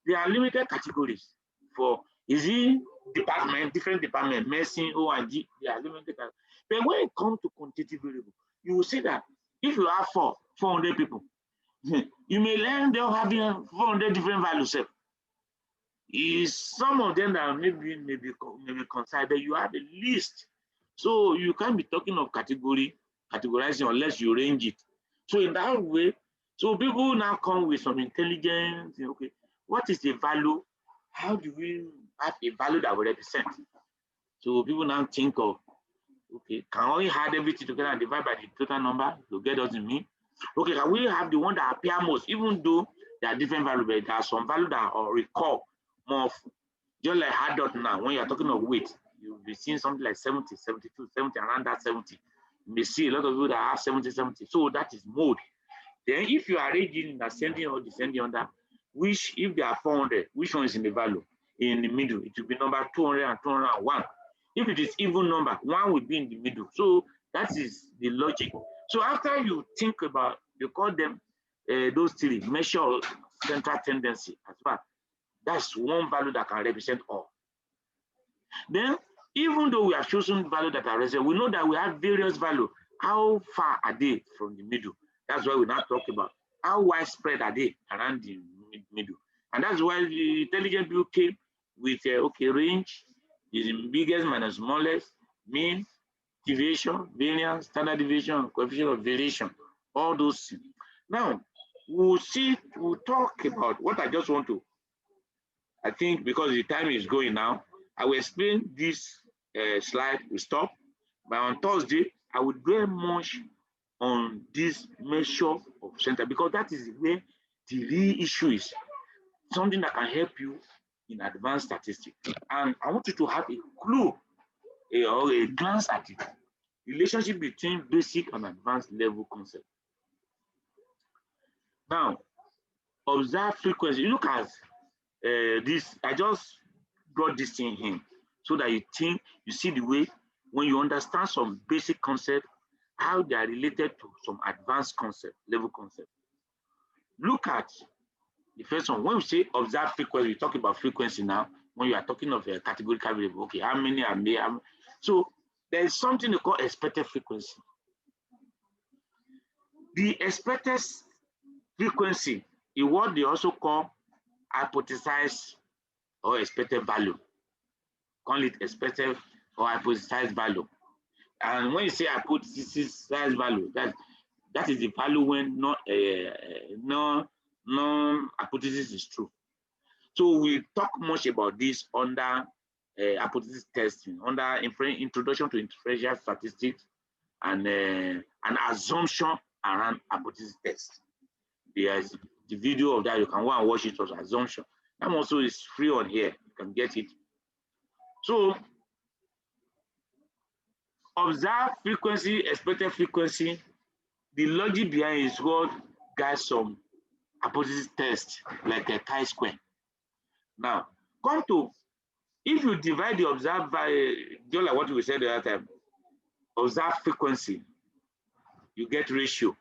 [SPEAKER 4] There are limited categories for, is the department, different department, medicine, O&G, they are limited. But when it comes to quantitative variable, you will see that if you have 400 people, you may learn them having 400 different values. Is some of them that maybe considered, you have a list. So you can't be talking of categorizing unless you range it. So in that way, so people now come with some intelligence. Okay, what is the value? How do we have a value that will represent? So people now think of, okay, can we add everything together and divide by the total number to get us in mean? Okay, can we have the one that appear most, even though there are different values, but there are some value that are recall more, just like hard dot now, when you're talking of weight, you'll be seeing something like 70, 72, 70, around that 70. You may see a lot of people that have 70, 70. So that is mode. Then if you are arranging in ascending or descending on that, which if there are 400, which one is in the value? In the middle, it will be number 200 and 201. If it is even number, one will be in the middle. So that is the logic. So after you think about, you call them those three, measure central tendency as well. That's one value that can represent all. Then, even though we have chosen value that are represent, we know that we have various values. How far are they from the middle? That's why we now talk about how widespread are they around the middle. And that's why the intelligent people came with okay, range is the biggest minus smallest, mean, deviation, variance, standard deviation, coefficient of variation, all those things. Now, we'll talk about what I just want to, I think because the time is going now, I will explain this slide, we stop. But on Thursday, I will dwell much on this measure of center because that is where the real issue is. Something that can help you in advanced statistics. And I want you to have a clue or a glance at it. Relationship between basic and advanced level concept. Now, observe frequency. You look at this, I just brought this thing in so that you think, you see the way when you understand some basic concept, how they are related to some advanced concept, level concept. Look at the first one. When we say observe frequency, we talk about frequency now. When you are talking of a categorical variable, okay, how many are there? So there is something they call expected frequency. The expected frequency is what they also call hypothesized or expected value. Call it expected or hypothesized value. And when you say hypothesized value, that is the value when no hypothesis is true. So we talk much about this under hypothesis testing, under introduction to inferential statistics and an assumption around hypothesis test. There's the video of that, you can go and watch it as assumption. That also is free on here, you can get it. So observe frequency, expected frequency, the logic behind is what guides some hypothesis test, like a chi-square. Now, come to, if you divide the observed by, just like what we said the other time, observed frequency, you get ratio.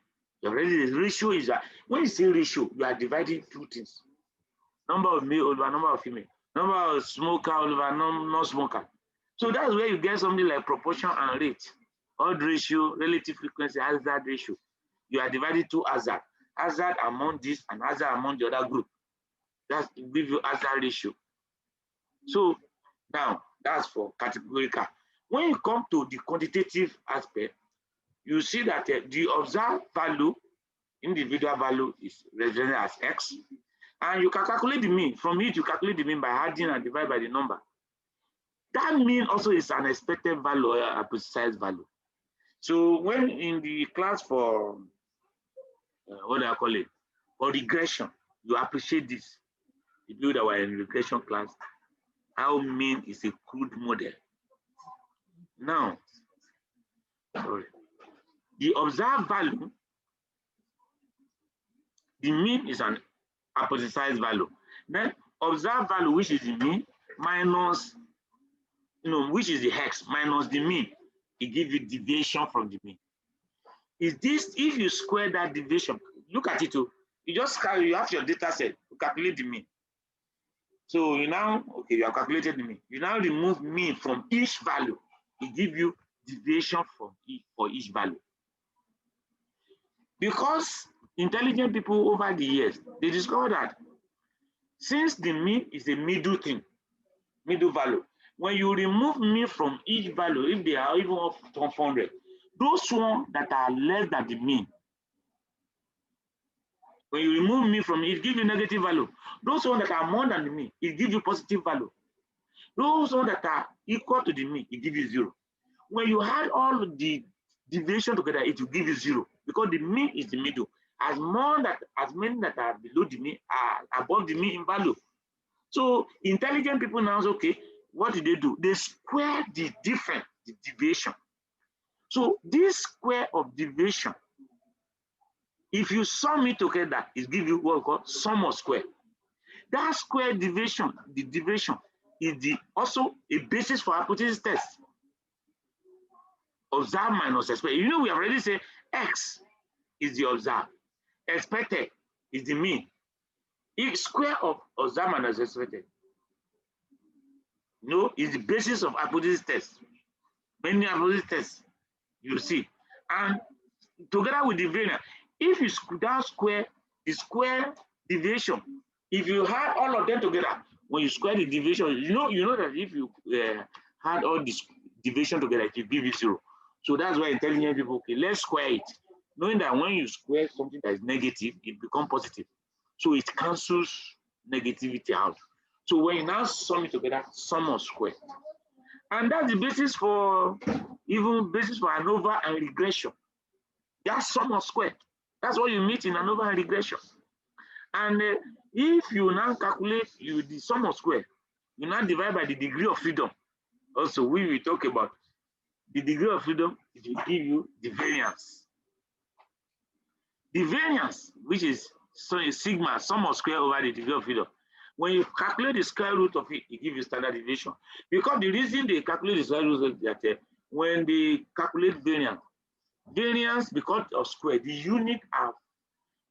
[SPEAKER 4] Already the ratio is that, when you say ratio, you are dividing two things. Number of male over number of female. number of smoker over non-smoker. So that's where you get something like proportion and rate, odd ratio, relative frequency, hazard ratio. You are divided to hazard among this and hazard among the other group. That gives you hazard ratio. So now that's for categorical. When you come to the quantitative aspect, you see that the observed value, individual value, is represented as X, and you can calculate the mean. From it, you calculate the mean by adding and divide by the number. That mean also is an expected value or a precise value. So when in the class for what do I call it, for regression, you appreciate this. The people that were in regression class, how mean is a crude model. Now, sorry, the observed value, the mean is an hypothesized value. Then observed value, which is the mean, minus, which is the X, minus the mean, it gives you deviation from the mean. Is this, if you square that deviation, look at it too, you have your data set, you calculate the mean. So you now, okay, you have calculated the mean. You now remove mean from each value. It gives you deviation for each value. Because intelligent people over the years, they discovered that since the mean is a middle thing, middle value, when you remove mean from each value, if they are even of 100, those ones that are less than the mean, when you remove mean from it, it gives you negative value. Those ones that are more than the mean, it gives you positive value. Those ones that are equal to the mean, it gives you 0. When you add all the deviation together, it will give you 0 because the mean is the middle. As many that are below the mean are above the mean in value. So intelligent people now say, okay, what do? They square the difference, the deviation. So this square of deviation, if you sum it together, it gives you what we call sum of square. That square deviation, the deviation, is also a basis for hypothesis test. Observed minus expected. We have already said X is the observed. Expected is the mean. If square of observed minus expected, is the basis of hypothesis test. Many hypothesis tests, you see. And together with the variance, if you square the square deviation, if you add all of them together, when you square the deviation, you know that if you add all this deviation together, it will give you 0. So that's why intelligent people, okay, let's square it. Knowing that when you square something that is negative, it becomes positive. So it cancels negativity out. So when you now sum it together, sum of square. And that's the basis for ANOVA and regression. That's sum of square. That's what you meet in ANOVA and regression. And if you now calculate the sum of square, you now divide by the degree of freedom. Also, we will talk about the degree of freedom, it will give you the variance. The variance, which is sigma, sum of square over the degree of freedom. When you calculate the square root of it, it gives you standard deviation. Because the reason they calculate the square root is that when they calculate variance because of square, the unit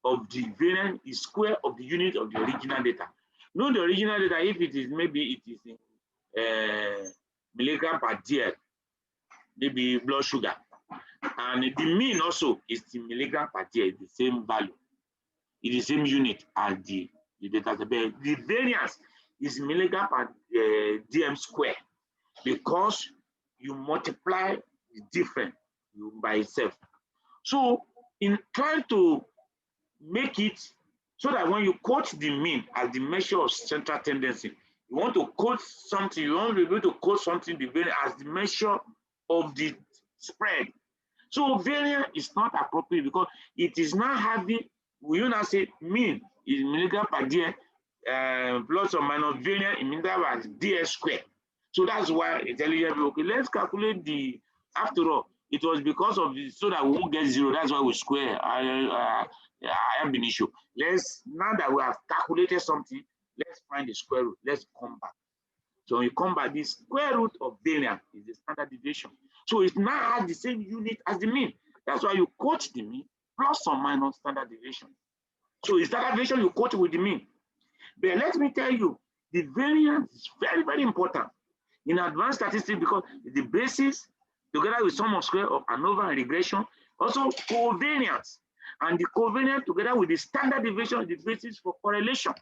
[SPEAKER 4] of the variance is square of the unit of the original data. The original data, if it is maybe it is in milligram per dl, maybe blood sugar, and the mean also is the milligram per dl, the same value, it is the same unit as the data. The variance is milligram per dm square because you multiply the difference by itself. So in trying to make it so that when you quote the mean as the measure of central tendency, you want to quote something, you want to be able to quote something, the variance as the measure of the spread. So variance is not appropriate because it is not having, we will not say mean is milligram per dl plus or minus variance in milligram as ds square. So that's why intelligent people, okay, let's calculate the, after all, it was because of this, so that we won't get 0. That's why we square. I have an issue. Now that we have calculated something, let's find the square root. Let's come back. So when you come back, the square root of variance is the standard deviation. So it now has the same unit as the mean. That's why you quote the mean plus or minus standard deviation. So the standard deviation you quote with the mean. But let me tell you, The variance is very, very important in advanced statistics because the basis together with sum of square of ANOVA and regression, also covariance. And the covariance together with the standard deviation is the basis for correlation,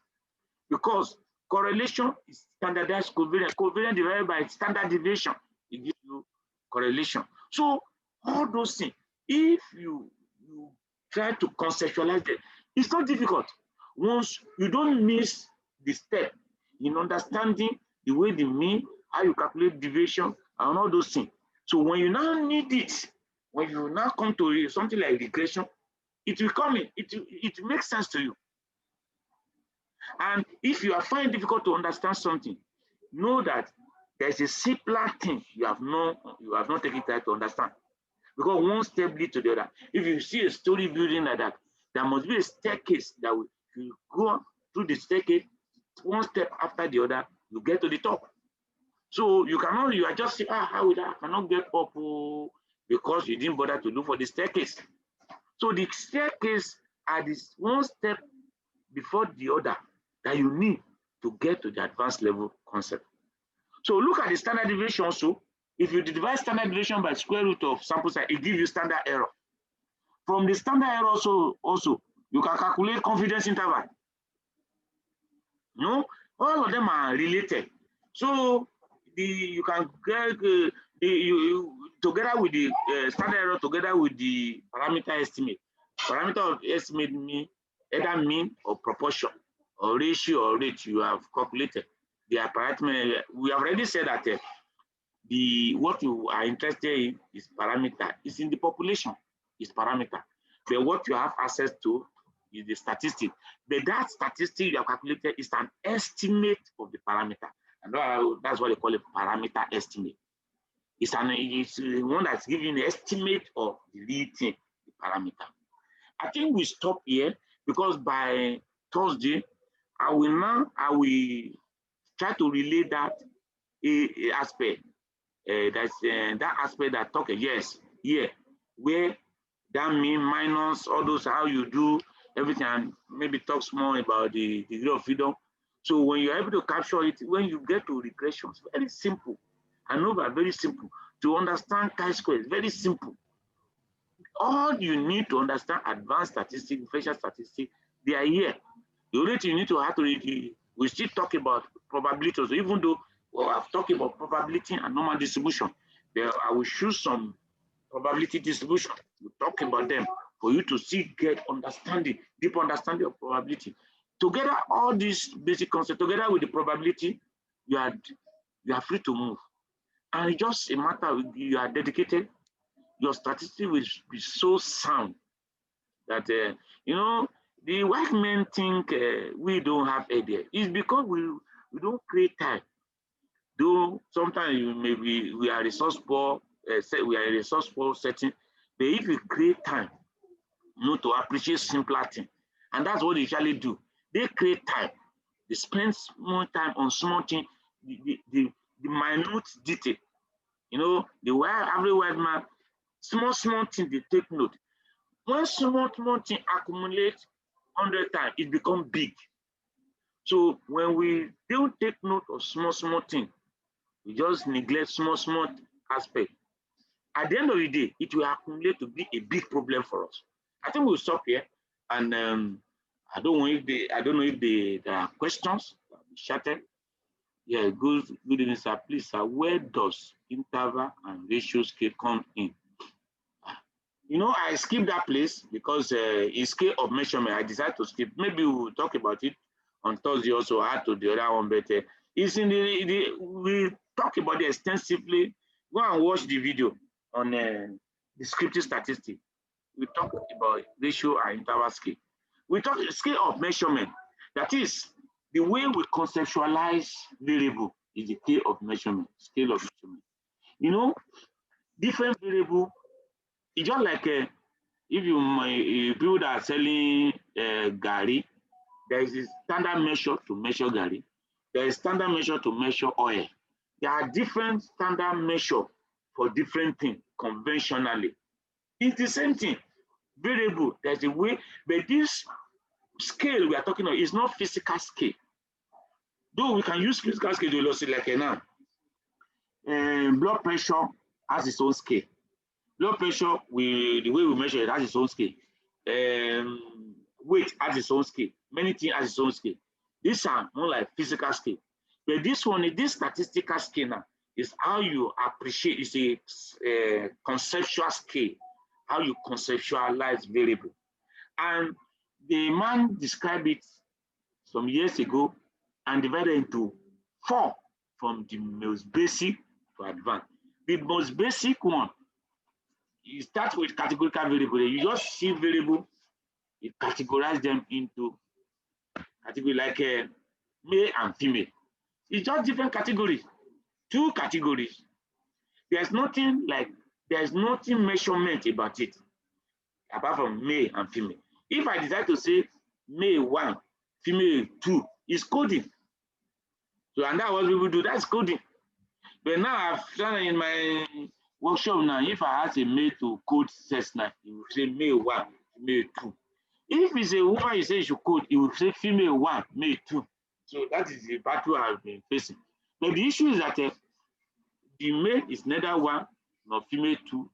[SPEAKER 4] because correlation is standardized covariance. Covariance divided by standard deviation, it gives you correlation. So all those things, if you try to conceptualize them, it's not difficult. Once you don't miss the step in understanding the way the mean, how you calculate deviation, and all those things. So when you now need it, when you now come to something like regression, it will come in, it makes sense to you. And if you are finding it difficult to understand something, know that there's a simpler thing you have not taken time to understand. Because one step leads to the other. If you see a story building like that, there must be a staircase that will, you go through the staircase, one step after the other, you get to the top. So you are just saying, how would I cannot get up because you didn't bother to look for the staircase. So the staircase are this one step before the other that you need to get to the advanced level concept. So look at the standard deviation also. If you divide standard deviation by square root of sample size, it gives you standard error. From the standard error also you can calculate confidence interval. No, all of them are related. So you can get together with the standard error together with the parameter estimate. Parameter of estimate mean either mean or proportion or ratio or rate you have calculated. The parameter, we have already said that what you are interested in is parameter. It's in the population, is parameter. But what you have access to is the statistic. But that statistic you have calculated is an estimate of the parameter. And that's what they call a parameter estimate. It's one that's giving the estimate of the real thing, the parameter. I think we stop here because by Thursday, I will try to relate that aspect. That aspect that talk where that mean minus all those how you do everything, and maybe talks more about the degree of freedom. So when you're able to capture it, when you get to regressions, very simple. ANOVA, very simple. To understand chi-square, very simple. All you need to understand advanced statistics, differential statistics, they are here. The only thing you need to have to read, we still talk about probability. So even though I've talked about probability and normal distribution, I will choose some probability distribution. We'll talk about them for you to get understanding, deep understanding of probability. Together, all these basic concepts, together with the probability, you are free to move. And it's just a matter of you are dedicated, your statistics will be so sound that, the white men think we don't have idea. It's because we don't create time. Though sometimes we are resource poor, we are a resource poor setting, but if you create time, to appreciate simpler things, and that's what they usually do. They create time. They spend more time on small things, the minute detail. The average white man, small things they take note. When small thing accumulate 100 times, it becomes big. So when we don't take note of small things, we just neglect small aspect. At the end of the day, it will accumulate to be a big problem for us. I think we'll stop here, and I don't know if there are questions. Chatted. Yeah, good evening, sir. Please, sir, where does interval and ratio scale come in? I skipped that place because in scale of measurement, I decided to skip. Maybe we'll talk about it on Thursday also. I had to the other one, but it's in we talk about it extensively. Go and watch the video on descriptive statistics. We talk about ratio and interval scale. We talk scale of measurement. That is the way we conceptualize variable is the scale of measurement. Scale of measurement. Different variable. It's just like if people that are selling gari, there is a standard measure to measure gari. There is standard measure to measure oil. There are different standard measure for different things conventionally. It's the same thing. Variable, there's a way, but this scale we are talking about is not physical scale. Though we can use physical scale to illustrate like now. Blood pressure has its own scale. Blood pressure, the way we measure it has its own scale. Weight has its own scale. Many things has its own scale. These are more like physical scale. But this one, this statistical scale now, is how you appreciate, it's a conceptual scale, how you conceptualize variable. And the man described it some years ago and divided into 4 from the most basic to advanced. The most basic one, you start with categorical variable. You just see variable, you categorize them into category like male and female. It's just different categories, 2 categories. There's nothing measurement about it, apart from male and female. If I decide to say male 1, female 2, it's coding. So, and that's what people do, that's coding. But now I've done in my workshop now, if I ask a male to code sex now, he will say male 1, female 2. If it's a woman, you say you should code, he will say female 1, male 2. So that is the battle I've been facing. But the issue is that the male is neither 1 nor female 2,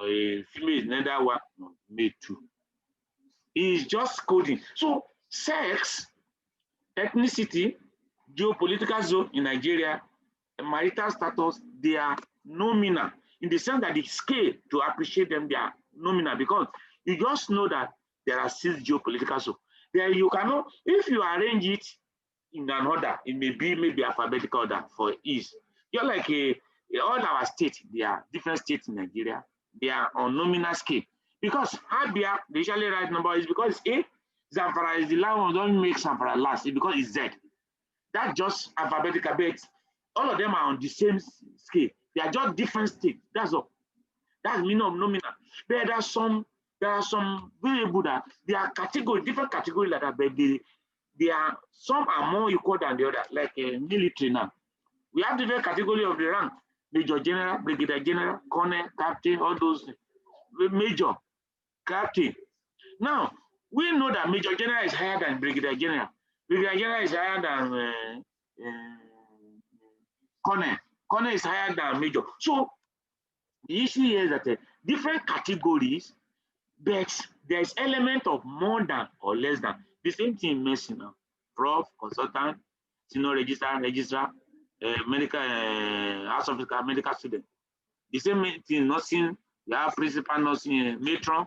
[SPEAKER 4] or a female is neither 1 nor male 2. It's just coding. So sex, ethnicity, geopolitical zone in Nigeria, marital status, they are nominal in the sense that the scale to appreciate them, they are nominal, because you just know that there are 6 geopolitical zones. There you cannot, if you arrange it in an order, it may be maybe alphabetical order for ease. You're like all our states, they are different states in Nigeria, they are on nominal scale. Because Abia, the usually right number is because A, Zamfara is the last one, don't make Zamfara last, it's because it's Z. That's just alphabetical, but all of them are on the same scale. They are just different states. That's all. That's meaning of nominal. But there are some variable that they are different categories like that, but they are, some are more equal than the other, like military now. We have different category of the rank: Major General, Brigadier General, Colonel, Captain, all those Major, Captain. Now we know that Major General is higher than Brigadier General. Brigadier General is higher than Colonel. Colonel is higher than Major. So the issue here is that different categories, but there's element of more than or less than. The same thing in medicine now. Prof, consultant, senior registrar, medical, house officer, medical student. The same thing in nursing, you have principal nursing, matron,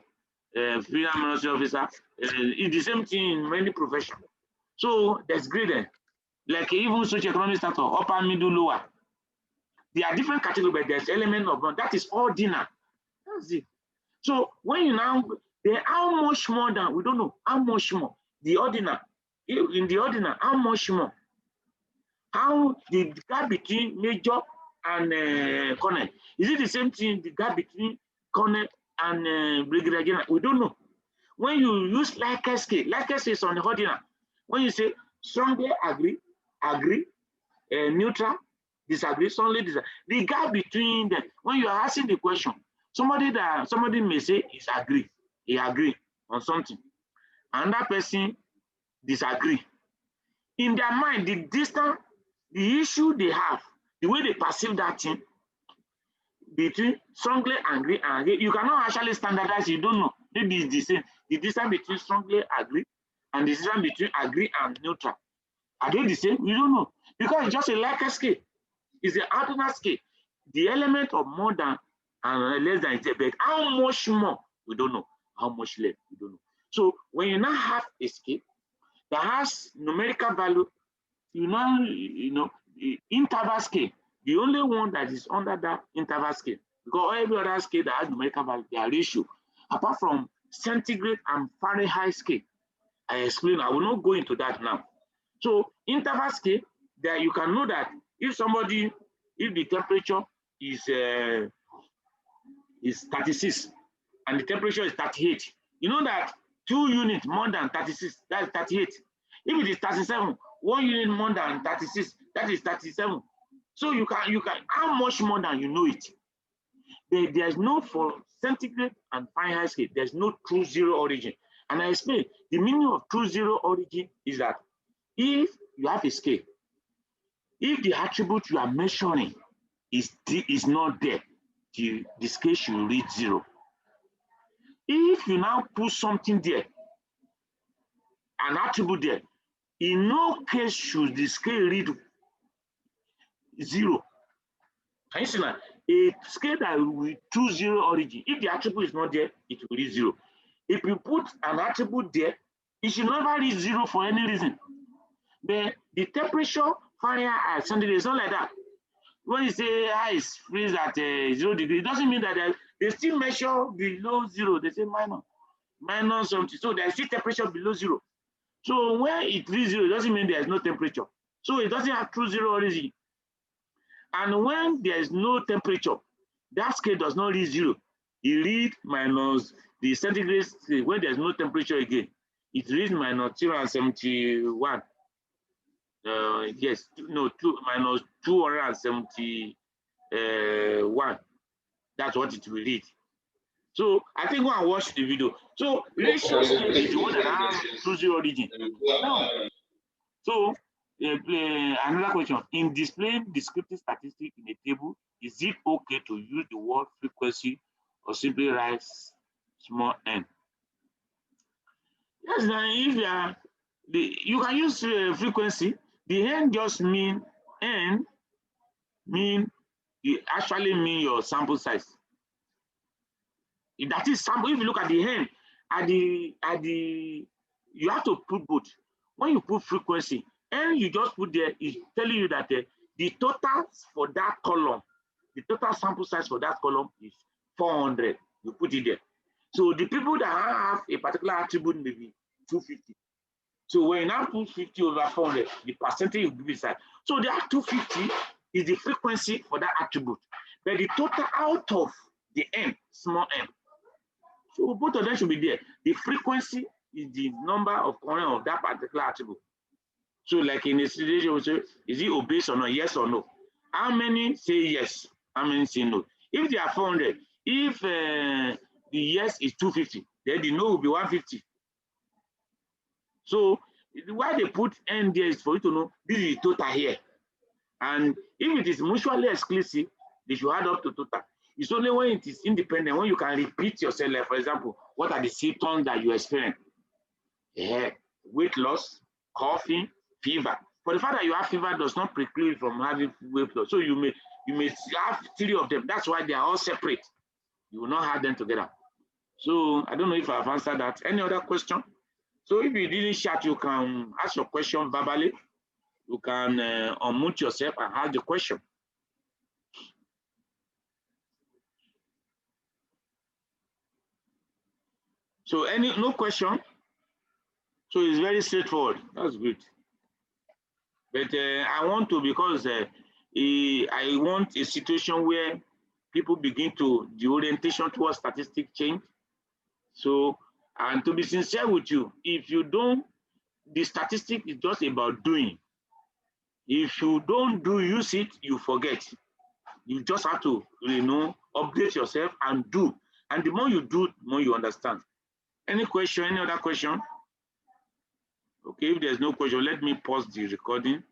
[SPEAKER 4] freedom nursing officer. It's the same thing in many professions. So there's grading. Like even socioeconomic status, upper, middle, lower. They are different categories, but there's element of that is ordinal. That's it. So when you now, how much more than, we don't know, how much more? The ordinal, in the ordinal, how much more? How the gap between major and colonel? Is it the same thing, the gap between colonel and brigadier general? We don't know. When you use Likert scale is on the ordinal. When you say strongly agree, neutral, disagree, strongly disagree. The gap between them, when you are asking the question, somebody may say is agree, he agree on something. Another person disagree. In their mind, the distance, the issue they have, the way they perceive that thing, between strongly agree and agree, you cannot actually standardize, you don't know. Maybe it's the same. The distance between strongly agree and the distance between agree and neutral. Are they the same? We don't know. Because it's just a Likert scale. It's an ordinal scale. The element of more than and less than is there, but how much more? We don't know. How much less? We don't know. So when you now have a scale that has numerical value, you know, the interval scale, the only one that is under that interval scale, because every other scale that has numerical value, they are ratio, apart from centigrade and Fahrenheit scale. I explain, I will not go into that now. So interval scale, that you can know that if the temperature is 36 and the temperature is 38, you know that 2 units more than 36, that is 38. If it is 37, 1 unit more than 36, that is 37. So you can, how much more than you know it? There's no, for centigrade and Fahrenheit scale, there's no true zero origin. And I explain, the meaning of true zero origin is that if you have a scale If the attribute you are measuring is not there, the scale should read 0. If you now put something there, an attribute there, in no case should the scale read 0. Can you see that? A scale that will choose 0 origin, if the attribute is not there, it will read 0. If you put an attribute there, it should never read 0 for any reason. But the temperature Fahrenheit at centigrade is not like that. When you say ice freeze at 0 degree, it doesn't mean that they still measure below 0. They say minus something. So there's still temperature below 0. So when it reads 0, it doesn't mean there's no temperature. So it doesn't have true 0 origin. And when there is no temperature, that scale does not read 0. It reads minus the centigrade scale. When there's no temperature again, it reads minus 271. Yes, no, minus 271. That's what it will read. So I think go and watch the video. So ratio scale is the one that has true 0 origin. Now, so another question: in displaying descriptive statistics in a table, is it okay to use the word frequency or simply write small n? Yes, now if you can use frequency. The n just mean n it actually mean your sample size. If that is sample, if you look at the n, you have to put both. When you put frequency, n you just put there is telling you that the total for that column, the total sample size for that column is 400. You put it there. So the people that have a particular attribute may be 250. So when you now put 50 over 400, the percentage will be inside. So that 250 is the frequency for that attribute. But the total out of the n, small n. So both of them should be there. The frequency is the number of current of that particular attribute. So like in a situation, we say, is it obeys or not? Yes or no? How many say yes? How many say no? If they are 400, if the yes is 250, then the no will be 150. So why they put n there is for you to know this is total here. And if it is mutually exclusive, they should add up to total. It's only when it is independent, when you can repeat yourself, like for example, what are the symptoms that you experience? Weight loss, coughing, fever. For the fact that you have fever does not preclude you from having weight loss. So you may have 3 of them. That's why they are all separate. You will not have them together. So I don't know if I've answered that. Any other question? So if you didn't chat, you can ask your question verbally. You can unmute yourself and ask the question. So no question? So it's very straightforward. That's good. But I want to, because I want a situation where people begin to, the orientation towards statistic change. So, and to be sincere with you, if you don't, the statistic is just about doing. If you don't use it, you forget. You just have to, update yourself and do. And the more you do, the more you understand. Any question, any other question? Okay, if there's no question, let me pause the recording.